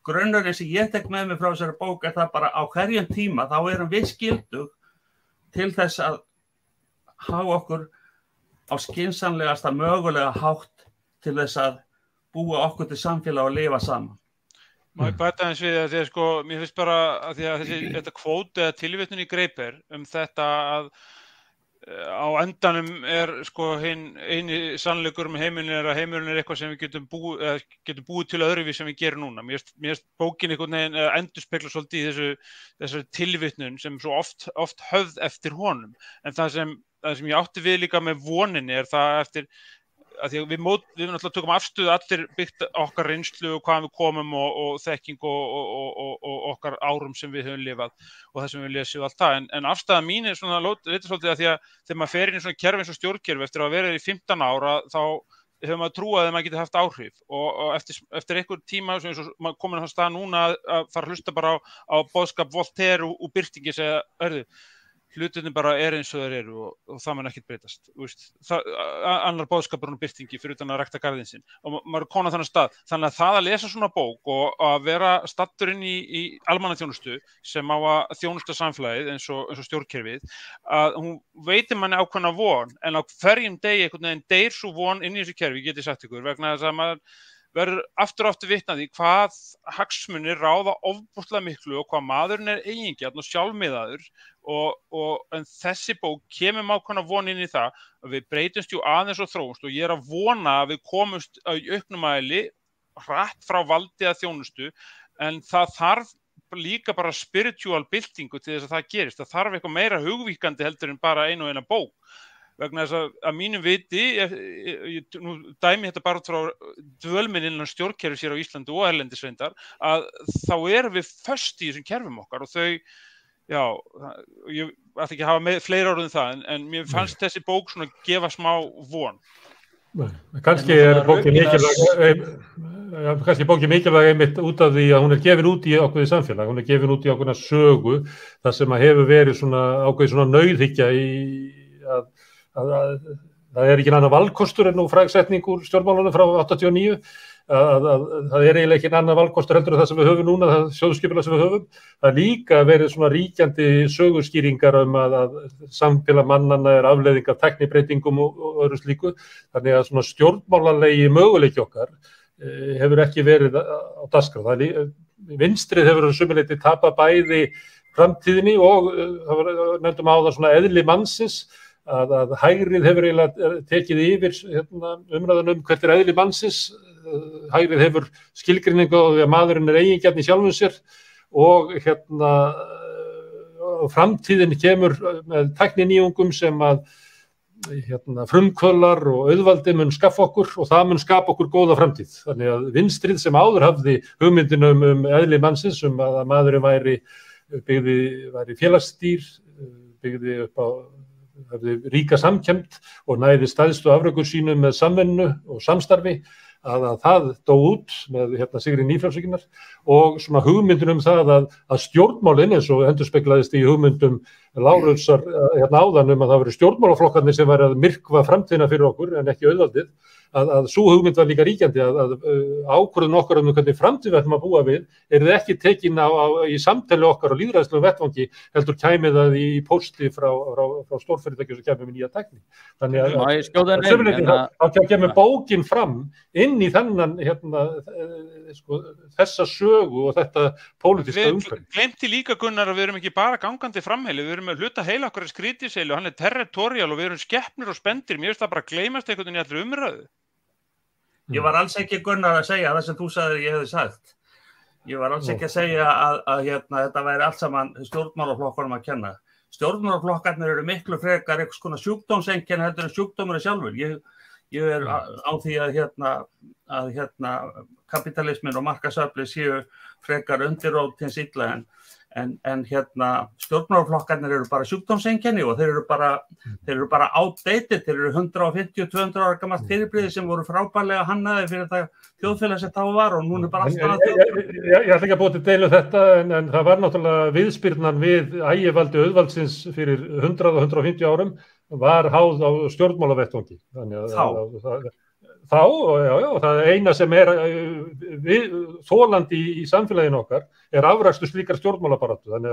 grunnurinn sem ég tek með mig frá þessari bók það bara á hverjum tíma þá erum við skyldug til þess að hafa okkur á skynsamlegasta mögulega hátt til þess að búa okkur til samfélag og lifa saman. Má ég bæta eins við að því að mér finnst bara að því að þetta kvót eða tilvitnun í Greiper þetta að á endanum hinn eini sannleikur með heimurinn að heimurinn eitthvað sem við getum búið til öðruvísi sem við gerum núna. Mér finnst bókin einhvern veginn endurspegla svolítið í þessari tilvitnun sem svo oft höfð eftir honum. En það sem ég átti við líka með voninni það eftir að því að við náttúrulega tökum afstöðu allir byggt okkar reynslu og hvaðan við komum og þekking og okkar árum sem við höfum lifað og það sem við lesið og allt það. En afstæða mín svona lítið svolítið að því að þegar maður fer inn í svona kerfi eins og stjórnkerfi eftir að vera í 15 ára þá hefur maður trúað að maður geti haft áhrif og eftir einhver tíma eins og maður komin á þann stað núna að fara að hlusta bara á boðskap Voltaire og Birtingi segja, hlutinni bara eins og þeir eru og það mun ekkert breytast. Annar boðskapur og birtingi fyrir utan að rækta garðinn sinn. Og maður er komin á þannig stað. Þannig að það að lesa svona bók og að vera staddur inn í almannaþjónustu sem á að þjónusta samfélagið eins og stjórnkerfið, að hún veitir manni ákveðna von, en á hverjum degi einhvern veginn deyr svo von inn í þessu kerfi, get ég sagt ykkur, vegna þess að maður verður aftur og aftur vitnað í hvað hagsmunir ráða ofboðslega miklu og hvað maðurinn eigingjarn og sjálfmiðaður en þessi bók kemur með ákveðna von inn í það að við breytumst aðeins og þróumst og ég að vona að við komumst í auknum mæli hratt frá valdi að þjónustu en það þarf líka bara spiritual byltingu til þess að það gerist. Það þarf eitthvað meira hugvíkandi heldur en bara einu og eina bók. Vegna þess að mínum viti, nú dæmi þetta bara frá dvölminn innan stjórnkerfis hér á Íslandi og erlendis reyndar, að þá erum við föst í þessum kerfum okkar og þau, ég ætla ekki að hafa fleiri orð um það, en mér fannst þessi bók svona gefa smá von. Kannski er bókin mikilvæg einmitt út af því að hún er gefin út í ákveðið samfélag, hún er gefin út í ákveðna sögu, þar sem að hefur verið svona ákveðið svona nauðhyggja í að það er ekki annar valkostur en nú frægsetning úr stjórnmálunum frá 89, að það er eiginlega ekki annar valkostur heldur en það sem við höfum núna, það sjóðskipulag sem við höfum. Það er líka verið svona ríkjandi söguskýringar að samfélag mannanna er afleiðing af tæknibreytingum og öðru slíku, þannig að svona stjórnmálalegi möguleiki okkar hefur ekki verið á dagskrá. Vinstrið hefur sömuleyti tapað bæði framtíðinni og það var nefndum áðan svona eðli mannsins, að hægrið hefur eiginlega tekið yfir umræðan hvert er eðli mannsins. Hægrið hefur skilgreiningu á því að maðurinn er eigingjarn í sjálfum sér og framtíðin kemur með tækninýjungum sem að frumkvöðlar og auðvaldi mun skaffa okkur og það mun skapa okkur góða framtíð. Þannig að vinstrið sem áður hafði hugmyndina eðli mannsins, að maðurinn væri félagsdýr, byggði upp á hafði ríka samkennd og næði stæðstu afrökur sínum með samvinnu og samstarfi, að það dó út með sigri nýfrjálshyggjunnar og svona hugmyndin það að stjórnmálin, eins og endurspeglaðist í hugmyndum Lárusar áðan að það voru stjórnmálaflokkarnir sem væri að myrkva framtíðina fyrir okkur en ekki auðvaldið, að sú hugmynd var líka ríkjandi, að ákvörðun okkar hvernig framtíð við ætlum að búa við yrði ekki tekin í samtali okkar og lýðræðislegu vettvangi, heldur kæmi það í pósti frá stórfyrirtækjum sem kemur með nýja tækni. Þannig að kemur bókin fram inn í þennan þessa sögu og þetta pólitíska umhverfi. Við glemti líka, Gunnar, að við erum ekki bara gangandi framheili, við erum með hluta heila okkar skrítiseilu, hann er territorial og við erum skepnur og spendir. Mér finnst það bara að gleymast einhvern veginn í allri umræðu. Ég var alls ekki, Gunnar, að segja það sem þú sagðir ég hefði sagt. Ég var alls ekki að segja að þetta væri allt saman stjórnmálaflokkunum að kenna. Stjórnmálaflokkarnir eru miklu frekar einhvers konar sjúkdómseinkenni heldur en sjúkdómurinn sjálfur. Ég er á því að kapitalismin og markaðsaflið séu frekar undirrót hins illa en stjórnmálaflokkarnir eru bara sjúkdómseinkenni og þeir eru bara outdated, þeir eru 150-200 ára gamalt fyrirbrigði sem voru frábærlega hannaði fyrir þetta þjóðfélag sem þá var og núna er bara allt annað þjóðfélag. Ég ætla ekki að búa til deilu þetta en það var náttúrulega viðspyrnan við ægivaldi auðvaldsins fyrir 100 og 150 árum var háð á stjórnmálavettvangi. Það eina sem er þolandi í samfélaginu okkar er afrakstur slíkar stjórnmálabaráttu. Þannig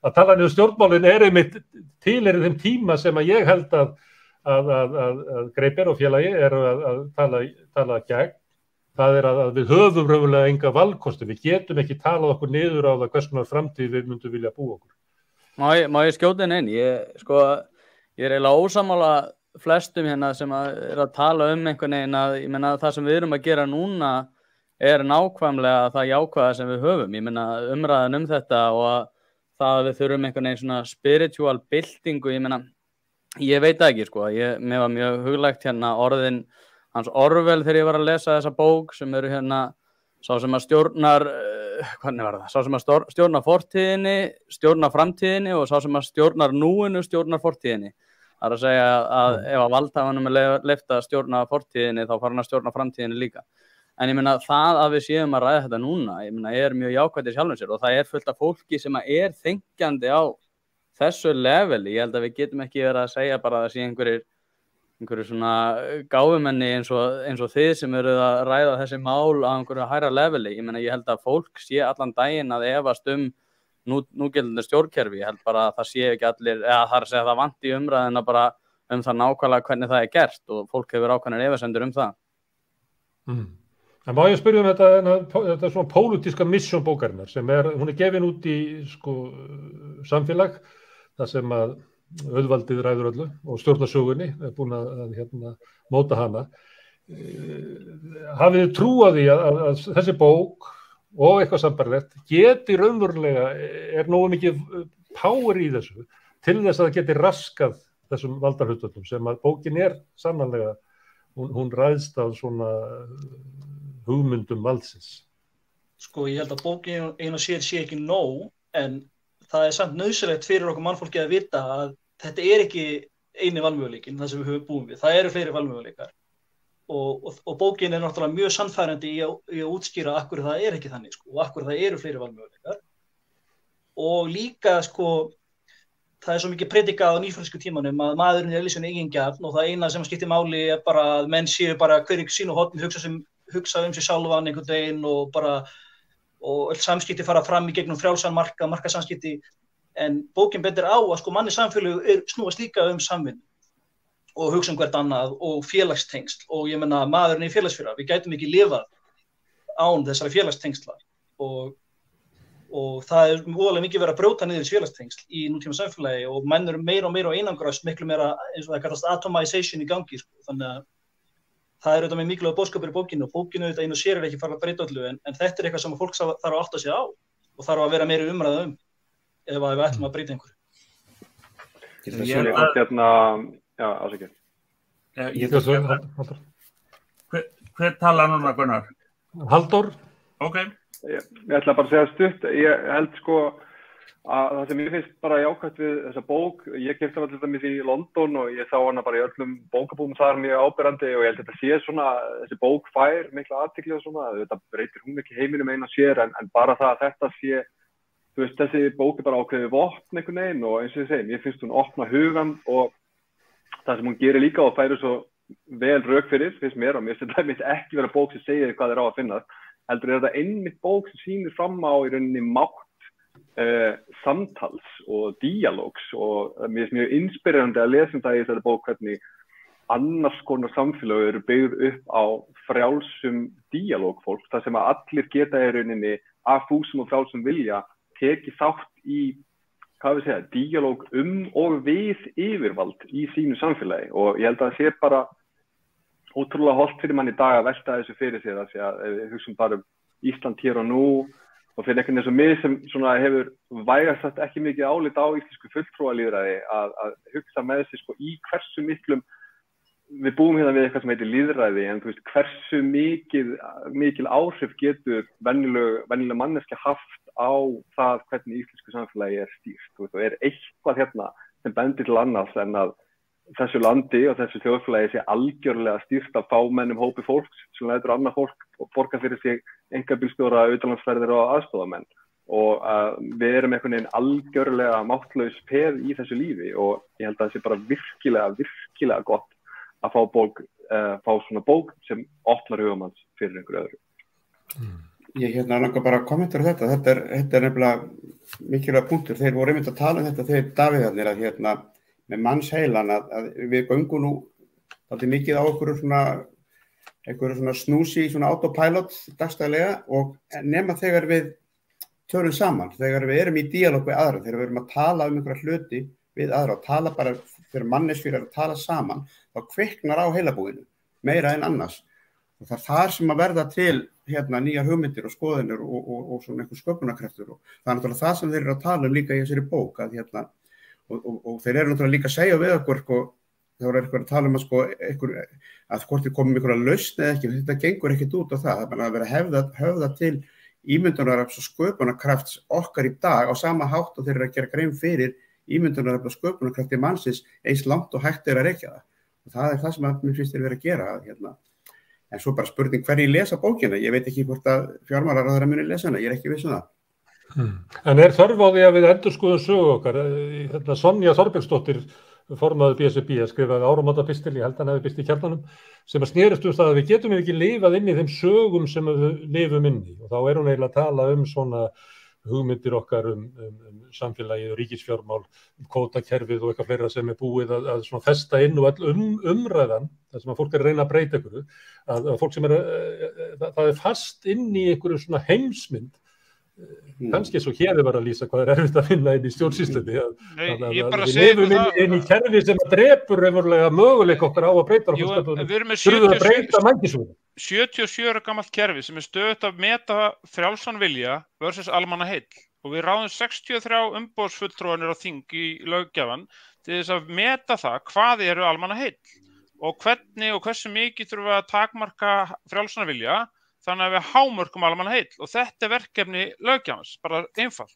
að tala niður stjórnmálin er einmitt tilheyrði þeim tíma sem að ég held að Greipir og félagi eru að tala gegn. Það er að við höfum raunverulega enga valkosti. Við getum ekki talað okkur niður á það hvers konar framtíð við myndum vilja búa okkur. Má ég skjóta inn? Ég er eiginlega ósammála flestum hérna sem er að tala einhvern veginn að ég meina það sem við erum að gera núna er nákvæmlega það jákvæða sem við höfum. Ég meina umræðan þetta og að það að við þurfum einhvern veginn svona spiritual byltingu, ég meina ég veit það ekki mér var mjög huglægt orðin hans Orwell þegar ég var að lesa þessa bók sem eru sá sem að stjórnar hvernig var það? Sá sem að stjórnar fortíðinni, stjórnar framtíðinni og sá sem að stjórnar núinu, stjórnar fortíðinni. Það er að segja að ef að valdhafanum er leyft að stjórna fortíðinni þá fara hann að stjórna framtíðinni líka. En ég meina það að við séum að ræða þetta núna, ég meina er mjög jákvætt í sjálfum sér og það er fullt af fólki sem er þenkjandi á þessu leveli. Ég held að við getum ekki verið að segja bara að það sé einhverjir svona gáfumenni eins og þið sem eru að ræða þessi mál á einhverju hærra leveli. Ég meina ég held að fólk sé allan daginn að efast núgildandi stjórnkerfi. Ég held bara að það sé ekki allir, eða það er að segja það vanti í umræðina bara það nákvæmlega hvernig það er gert og fólk hefur ákveðnar efasemdir það. En má ég spyrja þetta svona pólitíska mission bókarinnar sem hún er gefin út í samfélag þar sem að auðvaldið ræður öllu og stjórnarsögunni er búin að móta hana. Hafið þið trú á því að þessi bók og eitthvað sambarlegt geti raunverulega, er nógu mikið power í þessu til þess að það geti raskað þessum valdahlutföllum sem að bókin er sannanlega, hún ræðst af svona hugmyndum valdsins. Ég held að bókin ein og sér sé ekki nóg, en það er samt nauðsynlegt fyrir okkur mannfólki að vita að þetta er ekki eini valmöguleikin, það sem við höfum búin við. Það eru fleiri valmöguleikar og bókin náttúrulega mjög sannfærandi í að útskýra akkur það ekki þannig, sko, og akkur það eru fleiri valmöguleikar. Og líka, sko, það svo mikið predikað á nýfrönsku tímanum að maðurinn sínu eigingjarn og það eina sem skiptir máli bara að menn séu bara hver í sínu horni hugsa sig sjálfan einhvern veginn og öll samskipti fara fram í gegnum frjálsan markasamskipti. En bókin bendir á að sko manni samfélög snúast líka samvinnu og hugsa hvert annað og félagstengsl og ég meina maðurinn í félagsfélag, við gætum ekki lifað án þessara félagstengsla og það voðalega mikið verið að brjóta niður félagstengsl í nútíma samfélagi og menn eru meira og meira á einangrast, miklu meira eins og það kallast atomization í gangi, sko. Þannig að það auðvitað með mikilvæg boðskapur í bókinu og bókinu auðvitað einu sér ekki fara að breyta öllu en þetta eitthvað sem fólk þarf að átta sig á og þarf að vera meiri umræða ef við ætlum að breyta einhverju. Hver talar núna, Gunnar? Halldór. Ok. Ég ætla bara að segja stutt. Ég held sko að það sem ég finnst bara jákvæmt við þessa bók, ég keypti hana til dæmis í London og ég sá hana bara í öllum bókabúðum þar mjög áberandi og ég held að þetta sé svona, þessi bók fær mikla athygli og svona, þetta breytir hún ekki heiminum eina sér en bara það að þetta sé, þú veist, þessi bók bara ákveðið vopn einhvern veginn og eins og ég segi, mér finnst hún opna hugan og það sem hún gerir líka og færir svo vel rök fyrir, finnst mér og mér finnst þetta ekki vera bók sem segir hvað á að finna, heldur þetta einmitt bók sem sýnir fram á í rauninni mátt samtals og díalógs og mér finnst mjög inspirerandi að lesa það í þessari bók hvernig annars konar samfélög eru byggð upp á frjálsum díalógfólk, þar sem að allir geta í rauninni af fúsum og frjálsum vilja tekið þátt í, hvað við segja, díalóg og við yfirvald í sínu samfélagi og ég held að það sé bara ótrúlega hollt fyrir mann í dag að velta þessu fyrir sér að við hugsaum bara Ísland hér og nú og fyrir einhvern veginn eins og mig sem svona hefur vægast sagt ekki mikið álit á íslensku fulltrúalýðræði að hugsa með sig sko í hversu miklum við búum hérna við eitthvað sem heitir lýðræði en þú veist hversu mikil áhrif getur venjuleg manneskja haft á það hvernig íslensku samfélagi stýrt þú veist og eitthvað hérna sem bendir til annars en að þessu landi og þessu þjóðfélagi sé algjörlega stýrt af fámennum hópi fólks sem lætur annað fólk og borga fyrir sig einkabílstjóra, utanlandsferðir og aðstofamenn og við erum einhvern veginn algjörlega máttlaus peð í þessu lífi og ég held að það sé bara virkilega gott að fá svona bók sem opnar hugamanns fyrir einhverju öðru. Ég langar bara að kommentera þetta er nefnilega mikilvæg punktur, þeir voru einmitt að tala þetta þeir Davíðarnir að með mannsheilan að við göngum nú alltaf mikið á einhverju svona snúsi, svona autopilot dagstæðlega og nema þegar við tölum saman, þegar við erum í díalóg við aðra, þegar við erum að tala einhverja hluti við aðra og tala bara þegar manneskjur eru að tala saman, þá kviknar á heilabúinu, meira en annars. Og það þar sem að verða til nýjar hugmyndir og skoðanir og svona einhver sköpunarkraftur og það náttúrulega það sem þeir eru að tala líka í þessari bók að og þeir eru náttúrulega líka að segja við okkur þá er eitthvað að tala að hvort við komum einhverja lausn eða ekki, þetta gengur ekkert út á það er að vera höfða til ímyndunarafls og sköpunarkrafts okkar í dag á sama hátt og þeir eru að gera grein fyrir ímyndunarafls og sköpunarkrafti mannsins eins langt og hægt að rekja það og það er það sem mér finnst þeir vera að gera en svo bara spurning hverju lesa bókina, ég veit ekki hvort að fjármálaráðherra muni lesa hana, ég er ekki viss það. En er þörf á því að við endurskoðum sögu okkar? Sonja Þorbergsdóttir, formaður BSRB, skrifaði áramótapistil, ég held að hann hefði í Kjarnanum, sem að snerist það að við getum ekki lifað inn í þeim sögum sem við lifum inn í og þá er hún eiginlega að tala svona hugmyndir okkar samfélagið og ríkisfjármál, kvótakerfið og eitthvað fleira sem búið að svona festa inn og all umræðan, þar sem að fólk er að reyna að breyta einhverju, að fólk sem það fast inn í einhverju svona heimsmynd, kannski svo hér var að lýsa hvað erfitt að finna inn í stjórnsýslunni, við lifum inn í kerfi sem að drepur raunverulega möguleika okkar á að breyta þurfum að breyta mænkisúðum. 77 ára gamalt kerfi sem stöðugt að meta frjálsan vilja versus almannaheill og við ráðum 63 umboðsfulltrúanir á þing í löggjafan til þess að meta það hvað eru almannaheill og hvernig og hversu mikið þurfum við að takmarka frjálsan vilja þannig að við hámörkum almannaheill og þetta verkefni löggjafans, bara einfalt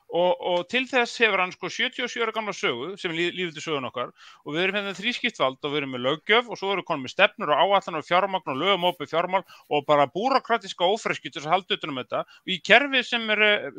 og til þess hefur hann sko 77 ára gamla sögu sem lífið til sögun okkar og við erum hérna þrískipt vald og við erum með löggjöf og svo erum við komin með stefnur og áætlanir og fjármagn og lögum opið fjármál og bara búrokratíska ófreskju til þess að halda utan um þetta og í kerfi sem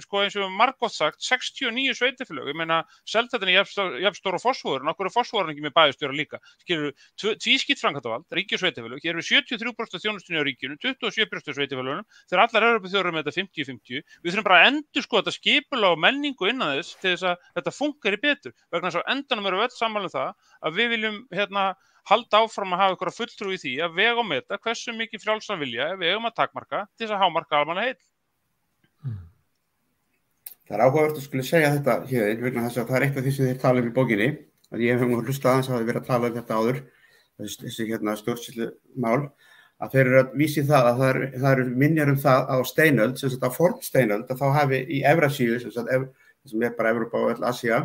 sko eins og margótt sagt 69 sveitarfélög, ég meina Seltjarnarnir jafn stór og Fossvogur, okkur Fossvogur ekki með bæjarstjóra líka, skilur tvískipt framkvæmdavald, ríki og sveitarfélög, hér erum við 73% þjónustunni á ríkinu, 27% sveitarfélögunum, þegar allar Evrópuþjóðir með þetta 50-50, við þurfum bara að endurskoða þetta skipulag og menningu innan þess til þess að þetta funkar betur, vegna þess að á endanum erum við öll sammála um það að við viljum halda áfram að hafa ykkur fulltrú í því að vega og meta hversu mikið frjálsan vilja við eigum að takmarka til þess að hámarka almannaheill. Það er áhugavert að skuli segja þetta hér, vegna þess að það er eitt af því sem þeir tala í bókinni, að ég hef hlustað aðeins að vera að tala þetta áður, þessi stjórnsýslumál, að þeir eru að vísi það að það eru minjar það á steinöld, sem sagt á fornsteinöld, að þá hafi í Evrasíu, sem bara Evrópa og öll Asía,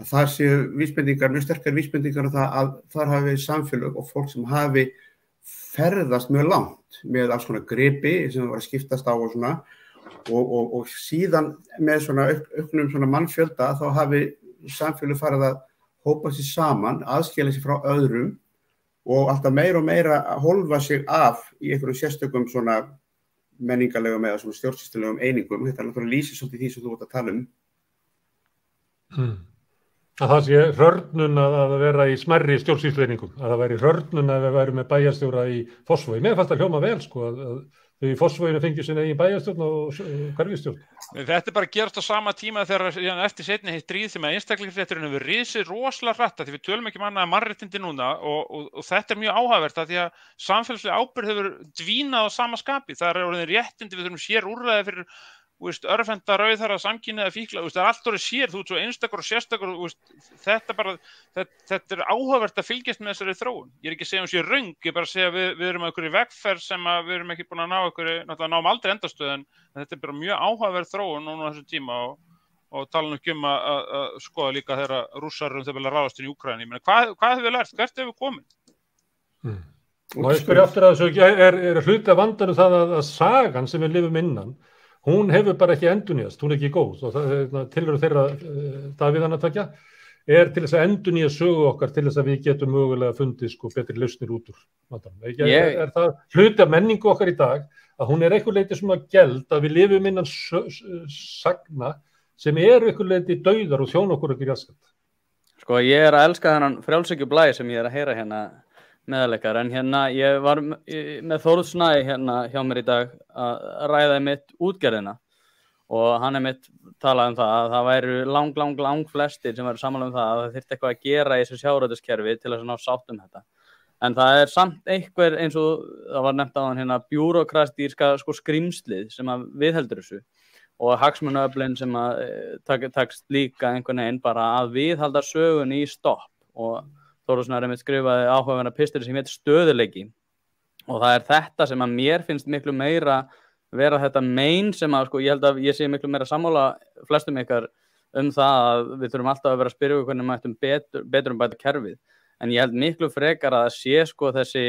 að þar séu vísbendingar, mjög sterkar vísbendingar það að þar hafi samfélög og fólk sem hafi ferðast mjög langt með alls konar gripi sem var að skiptast á og svona, og síðan með svona auknum svona mannfjölda þá hafi samfélög farið að hópa sig saman, aðskilja sig frá öðrum og alltaf meira og meira að hólfa sig af í einhverjum sérstökum svona menningarlegum eða svona stjórnsýslulegum einingum. Þetta er náttúrulega lýsir svolítið því sem þú ert að tala um. Að það sé hrörnun að vera í smærri stjórnsýslueiningum, að það væri hrörnun að við væri með bæjarstjóra í Fossvogi. Mér fannst það hljóma vel sko að þau í Fossvoginu fengið sinna eigin bæjarstjórn og hverfistjórn. Þetta bara gerast á sama tíma þegar eftir seinni heitt stríð sem að einstaklingsrétturinn hefur risið rosalega hratt því við tölum ekki annað mannréttindi núna og þetta er mjög áhugavert því að samfélagsleg ábyrgð hefur dvínað á sama skapi. Það er orðin réttindi, við þurfum sér úrræði fyrir örvenda, rauðhærða, samkynhneigða, fíkla, það er allt orðið sér, þú ert svo einstakur og sérstakur, þetta er áhugavert að fylgjast með þessari þróun. Ég er ekki að segja sé röng, ég er bara að segja við erum að einhverju vegferð sem við erum ekki búin að ná einhverju, náttúrulega náum aldrei endastöð en þetta er bara mjög áhugaverð þróun núna á þessum tíma og tala nú ekki að skoða líka þegar Rússar þeir vilja ráðast inn í Úkraínu. Ég meina, hvað hefur við lært? Hvert hefur við komið? Og ég spyr aftur að þessu, er hluti af vandanum það að sagan sem við lifum innan hún hefur bara ekki endurnýjast, hún er ekki góð og tilveru þeirra Davíðanna tveggja til þess að endurnýja sögu okkar til þess að við getum mögulega fundið sko betri lausnir út úr vandanum. Er það hluti af menningu okkar í dag að hún er einhver leyti svona geld að við lifum innan sagna sem einhver leyti dauðar og þjóna okkur ekki raskat? Sko ég að elska þennan frjálshyggju blæ sem ég að heyra hérna meðaleikar, en ég var með Þórð Snæ hjá mér í dag að ræða mitt útgerðina og hann mitt talaði um það að það væru lang flestir sem væru sammála um það að það þyrfti eitthvað að gera í þessu sjávarútvegskerfi til þess að ná sátt um þetta. En það er samt einhver eins og það var nefnt á hann bjúrókratíska sko skrimslið sem að viðheldur þessu og hagsmunaöflin sem að takst líka einhvern veginn bara að viðhalda sögunni í stopp og Þórðsson skrifaði áhugaverða pistil sem heitir Stöðuleiki og það er þetta sem að mér finnst miklu meira vera þetta mein sem að sko ég held að ég sé miklu meira sammála flestum ykkar um það að við þurfum alltaf að vera að spyrja hvernig maður betur bæta kerfið en ég held miklu frekar að það sé sko þessi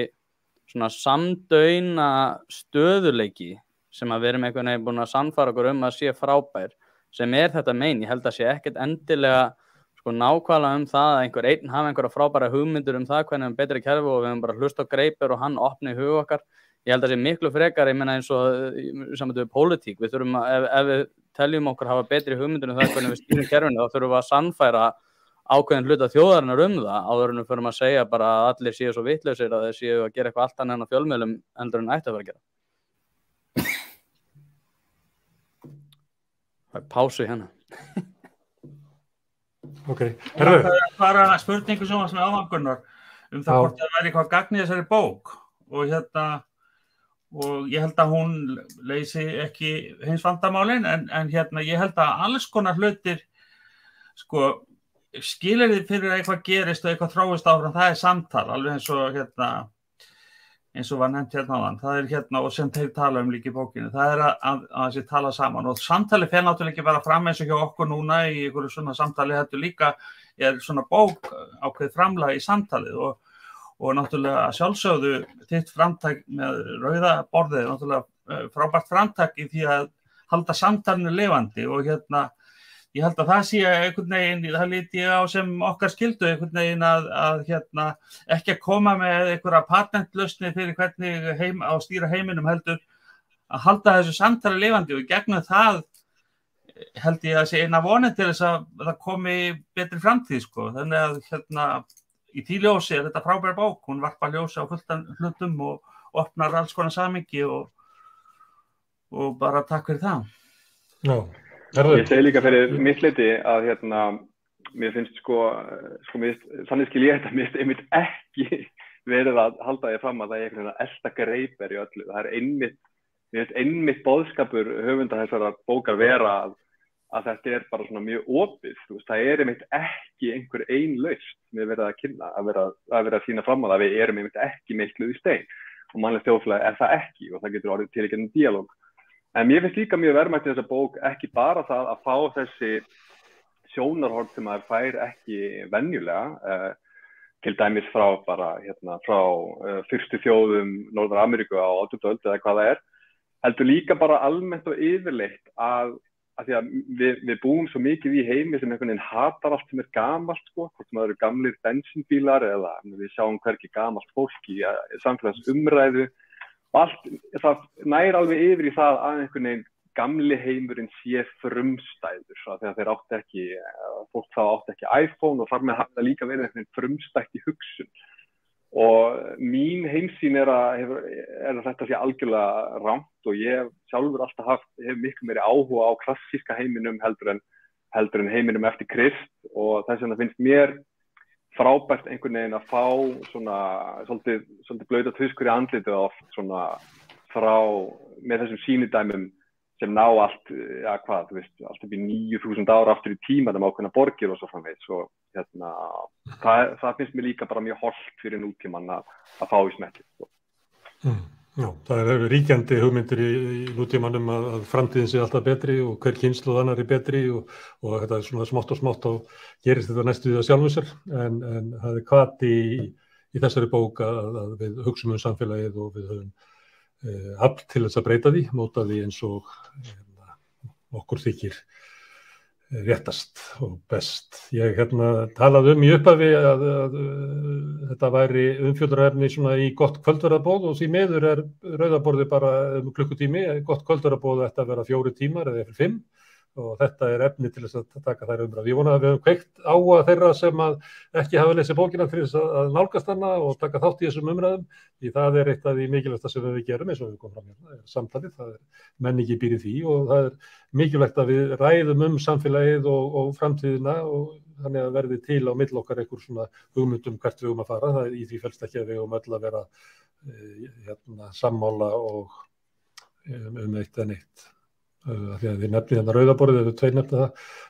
svona samdauna stöðuleiki sem að við erum einhvern veginn búin að sannfæra okkur að sé frábær sem þetta mein, ég held að sé ekkert endilega sko nákvæmlega það að einhver einn hafi einhverja frábæra hugmyndur það hvernig betri kerfi og við höfum bara hlust á greipur og hann opni hug okkar. Ég held að það sé miklu frekar, ég meina eins og saman við pólitík, við þurfum að ef við teljum okkur hafa betri hugmyndur það hvernig við stýrum kerfinu, þá þurfum við að sannfæra ákveðin hluta þjóðarinnar það áður en við förum að segja bara að allir séu svo vitlausir að þeir séu að gera eitthvað allt annað en á fjölmiðlum heldur en ætti að vera að gera. Það er pásu hérna. Okay. Það er bara spurningu sem var svona áhangunnar það hvort það væri eitthvað gagn í þessari bók og ég held að hún leysi ekki hins vandamálin en ég held að alls konar hlutir sko skilyrði fyrir eitthvað gerist og eitthvað þróist áfram, það er samtal alveg eins og var nefnt áðan, það er og sem þeir tala líka í bókinu, það er að þessi tala saman og samtali fer náttúrulega ekki bara fram eins og hjá okkur núna í einhverju svona samtali, þetta líka svona bók ákveð framlag í samtalið og náttúrulega sjálfsögðu þitt framtak með rauða borðið, náttúrulega frábært framtak í því að halda samtalinu lifandi og ég held að það sé einhvern veginn, það lít ég á sem okkar skyldu einhvern veginn að ekki að koma með einhverja patentlausni fyrir hvernig á stýra heiminum heldur að halda þessu samtali lifandi og gegnum það held ég að sé eina vonin til þess að það komi betri framtíð sko. Þannig að í því ljósi er þetta frábær bók, hún varpar ljósi á fullt hlutum og opnar alls konar samhengi og bara takk fyrir það. Já. Ég segi líka fyrir mitt leyti að mér finnst þannig skil ég þetta, mér finnst einmitt ekki verið að halda því fram að það einhvern veginn að elta greipar í öllu. Það er einmitt boðskapur höfunda þessara bókar vera að þetta er bara svona mjög opið. Það er einmitt ekki einhver ein lausn við verið að kynna, að vera að sýna fram að við erum einmitt ekki meitluð í stein og mannlegt þjóðfélag er það ekki og það getur orðið til ekki dialóg. En mér finnst líka mjög verðmætt í þessa bók ekki bara það að fá þessi sjónarhorn sem maður fær ekki venjulega, til dæmis frá fyrstu þjóðum Norður-Ameríku á 18. öld eða hvað það er, heldur líka bara almennt og yfirleitt að því að við búum svo mikið í heimi sem einhvern veginn hatar allt sem er gamalt sko, hvort sem það eru gamlir bensínbílar eða við sjáum hvergi gamalt fólk í samfélagsumræðu. Allt, það nær alveg yfir í það að einhvern veginn gamli heimurinn sé frumstæður þegar þeir fólk þá átti ekki iPhone og þar með hafði það líka verið einhvern veginn frumstætt í hugsun og mín heimsýn er að þetta sé algjörlega rangt og ég sjálfur alltaf hef miklu meiri áhuga á klassíska heiminum heldur en heiminum eftir Krist og þess vegna finnst mér frábært einhvern veginn að fá svona svolítið blauta tuskur í andlitið oft svona frá með þessum sýnidæmum sem ná allt upp í 9.000 ára aftur í tíma þeim ákveðna borgir og svo framvegis og það finnst mér líka bara mjög hollt fyrir nútímann að fá í smekkið. Já, það er ríkjandi hugmyndir í nútímanum að framtíðin sé alltaf betri og hver kynslóð annar er betri og þetta er svona smátt og smátt og gerist þetta næstu við að sjálfum sér en það er hvati í þessari bók að við hugsum samfélagið og við höfum afl til þess að breyta því, móta því eins og okkur þykir réttast og best. Ég talaði í upphafi að þetta væri umfjöllunarefni svona í gott kvöldverðarboð og því miður er rauðaborðið bara klukkutími, gott kvöldverðarboð ætti að vera 4 tímar eða 5 og þetta er efni til þess að taka þær umræðu. Ég vona að við höfum kveikt á að þeirra sem ekki hafa lesið bókina til þess að nálgast hana og taka þátt í þessum umræðum því það er eitt af því mikilvægsta sem við gerum eins og við komum fram hérna, samtalið, það er menningi býr í því og það er mikilvægt að við ræðum samfélagið og framtíðina og þannig að verði til á milli okkar einhver svona hugmyndum hvert við að fara, það í því felst ekki að við öll að vera sammála og eitt en eitt. Því að þið nefnið rauðaborðið, ef við tveir nefnið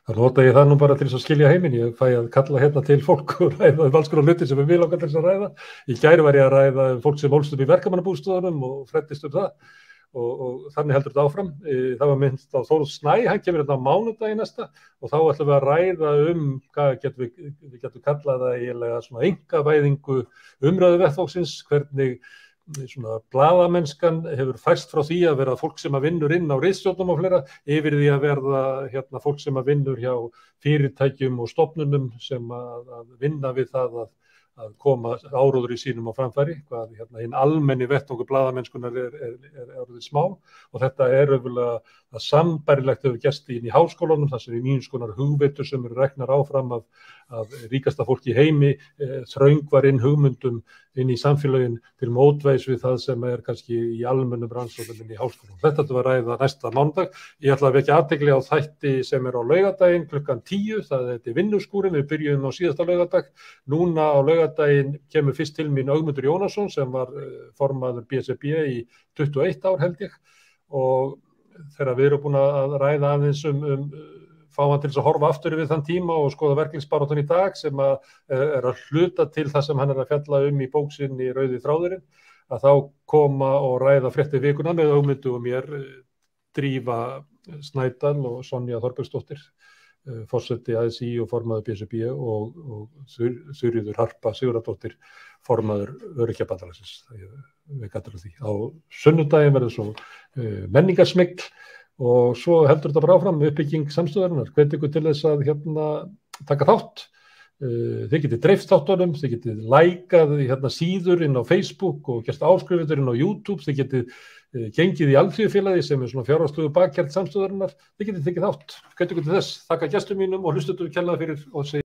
það nota ég það nú bara til þess að skilja heiminn. Ég fæ að kalla til fólk og ræða alls konar hluti sem við vil okkar til þess að ræða. Í gær var ég að ræða fólk sem ólst upp í verkamannabústöðunum og fræddist það og þannig heldur þetta áfram. Það var minnst á Þórð Snæ, hann kemur á mánudaginn næsta og þá ætlum við að ræða hvað við getum kallað það eiginlega svona einkavæðingu umræðuvettvangsins, hvernig svona blaðamennskan hefur færst frá því að vera fólk sem vinnur inn á ritstjórnum og fleira yfir því að verða fólk sem vinnur hjá fyrirtækjum og stofnunum sem að vinna við það að koma áróður í sínum á framfæri, hvað hinn almenni vettvangur blaðamennskunar er orðið smá og þetta er öfulega að sambærilegt hefur gerst inn í háskólanum, þar sem í konar hugveitur sem eru reknar áfram af ríkasta fólki í heimi, þröngvar inn hugmyndum inn í samfélagin til mótvægis við það sem er kannski í almennum rannsóknum inn í háskólanum. Þetta var ræða næsta mánudag. Ég ætla að vekja athygli á þætti sem er á laugardaginn klukkan 10, það er vinnuskúrin, við byrjum á síðasta laugardag. Núna á laugardaginn kemur fyrst til mín Ögmundur Jónasson sem var formaður BSRB í 21 ár held ég og þegar við erum búin að ræða aðeins fá hann til þess að horfa aftur við þann tíma og skoða verklingsbaráttan í dag sem er að hluta til það sem hann er að fjalla í bók sinni Rauði þráðurinn, að þá koma og ræða fréttir vikuna með Ögmundu og mér, Drífa Snædal og Sonja Þorbergsdóttir, forseti ASÍ og formaður BSRB og Þuríður Harpa Sigurðardóttir, formaður Öryrkjabandalagsins. Við kallar því. Á sunnudaginn verður svo menningarsmygl og svo heldur þetta bara áfram uppbygging samstöðarinnar, hvet ykkur til þess að taka þátt. Þið getið dreift þáttunum, þið getið lækað síður inn á Facebook og gert áskrifundur inn á YouTube, þið getið gengið í Alþýðufélagi sem svona fjárhagslegu bakhjarl samstöðarinnar, þið getið tekið þátt. Hvet ykkur til þess, þakka gestum mínum og hlustendur kærlega fyrir og segi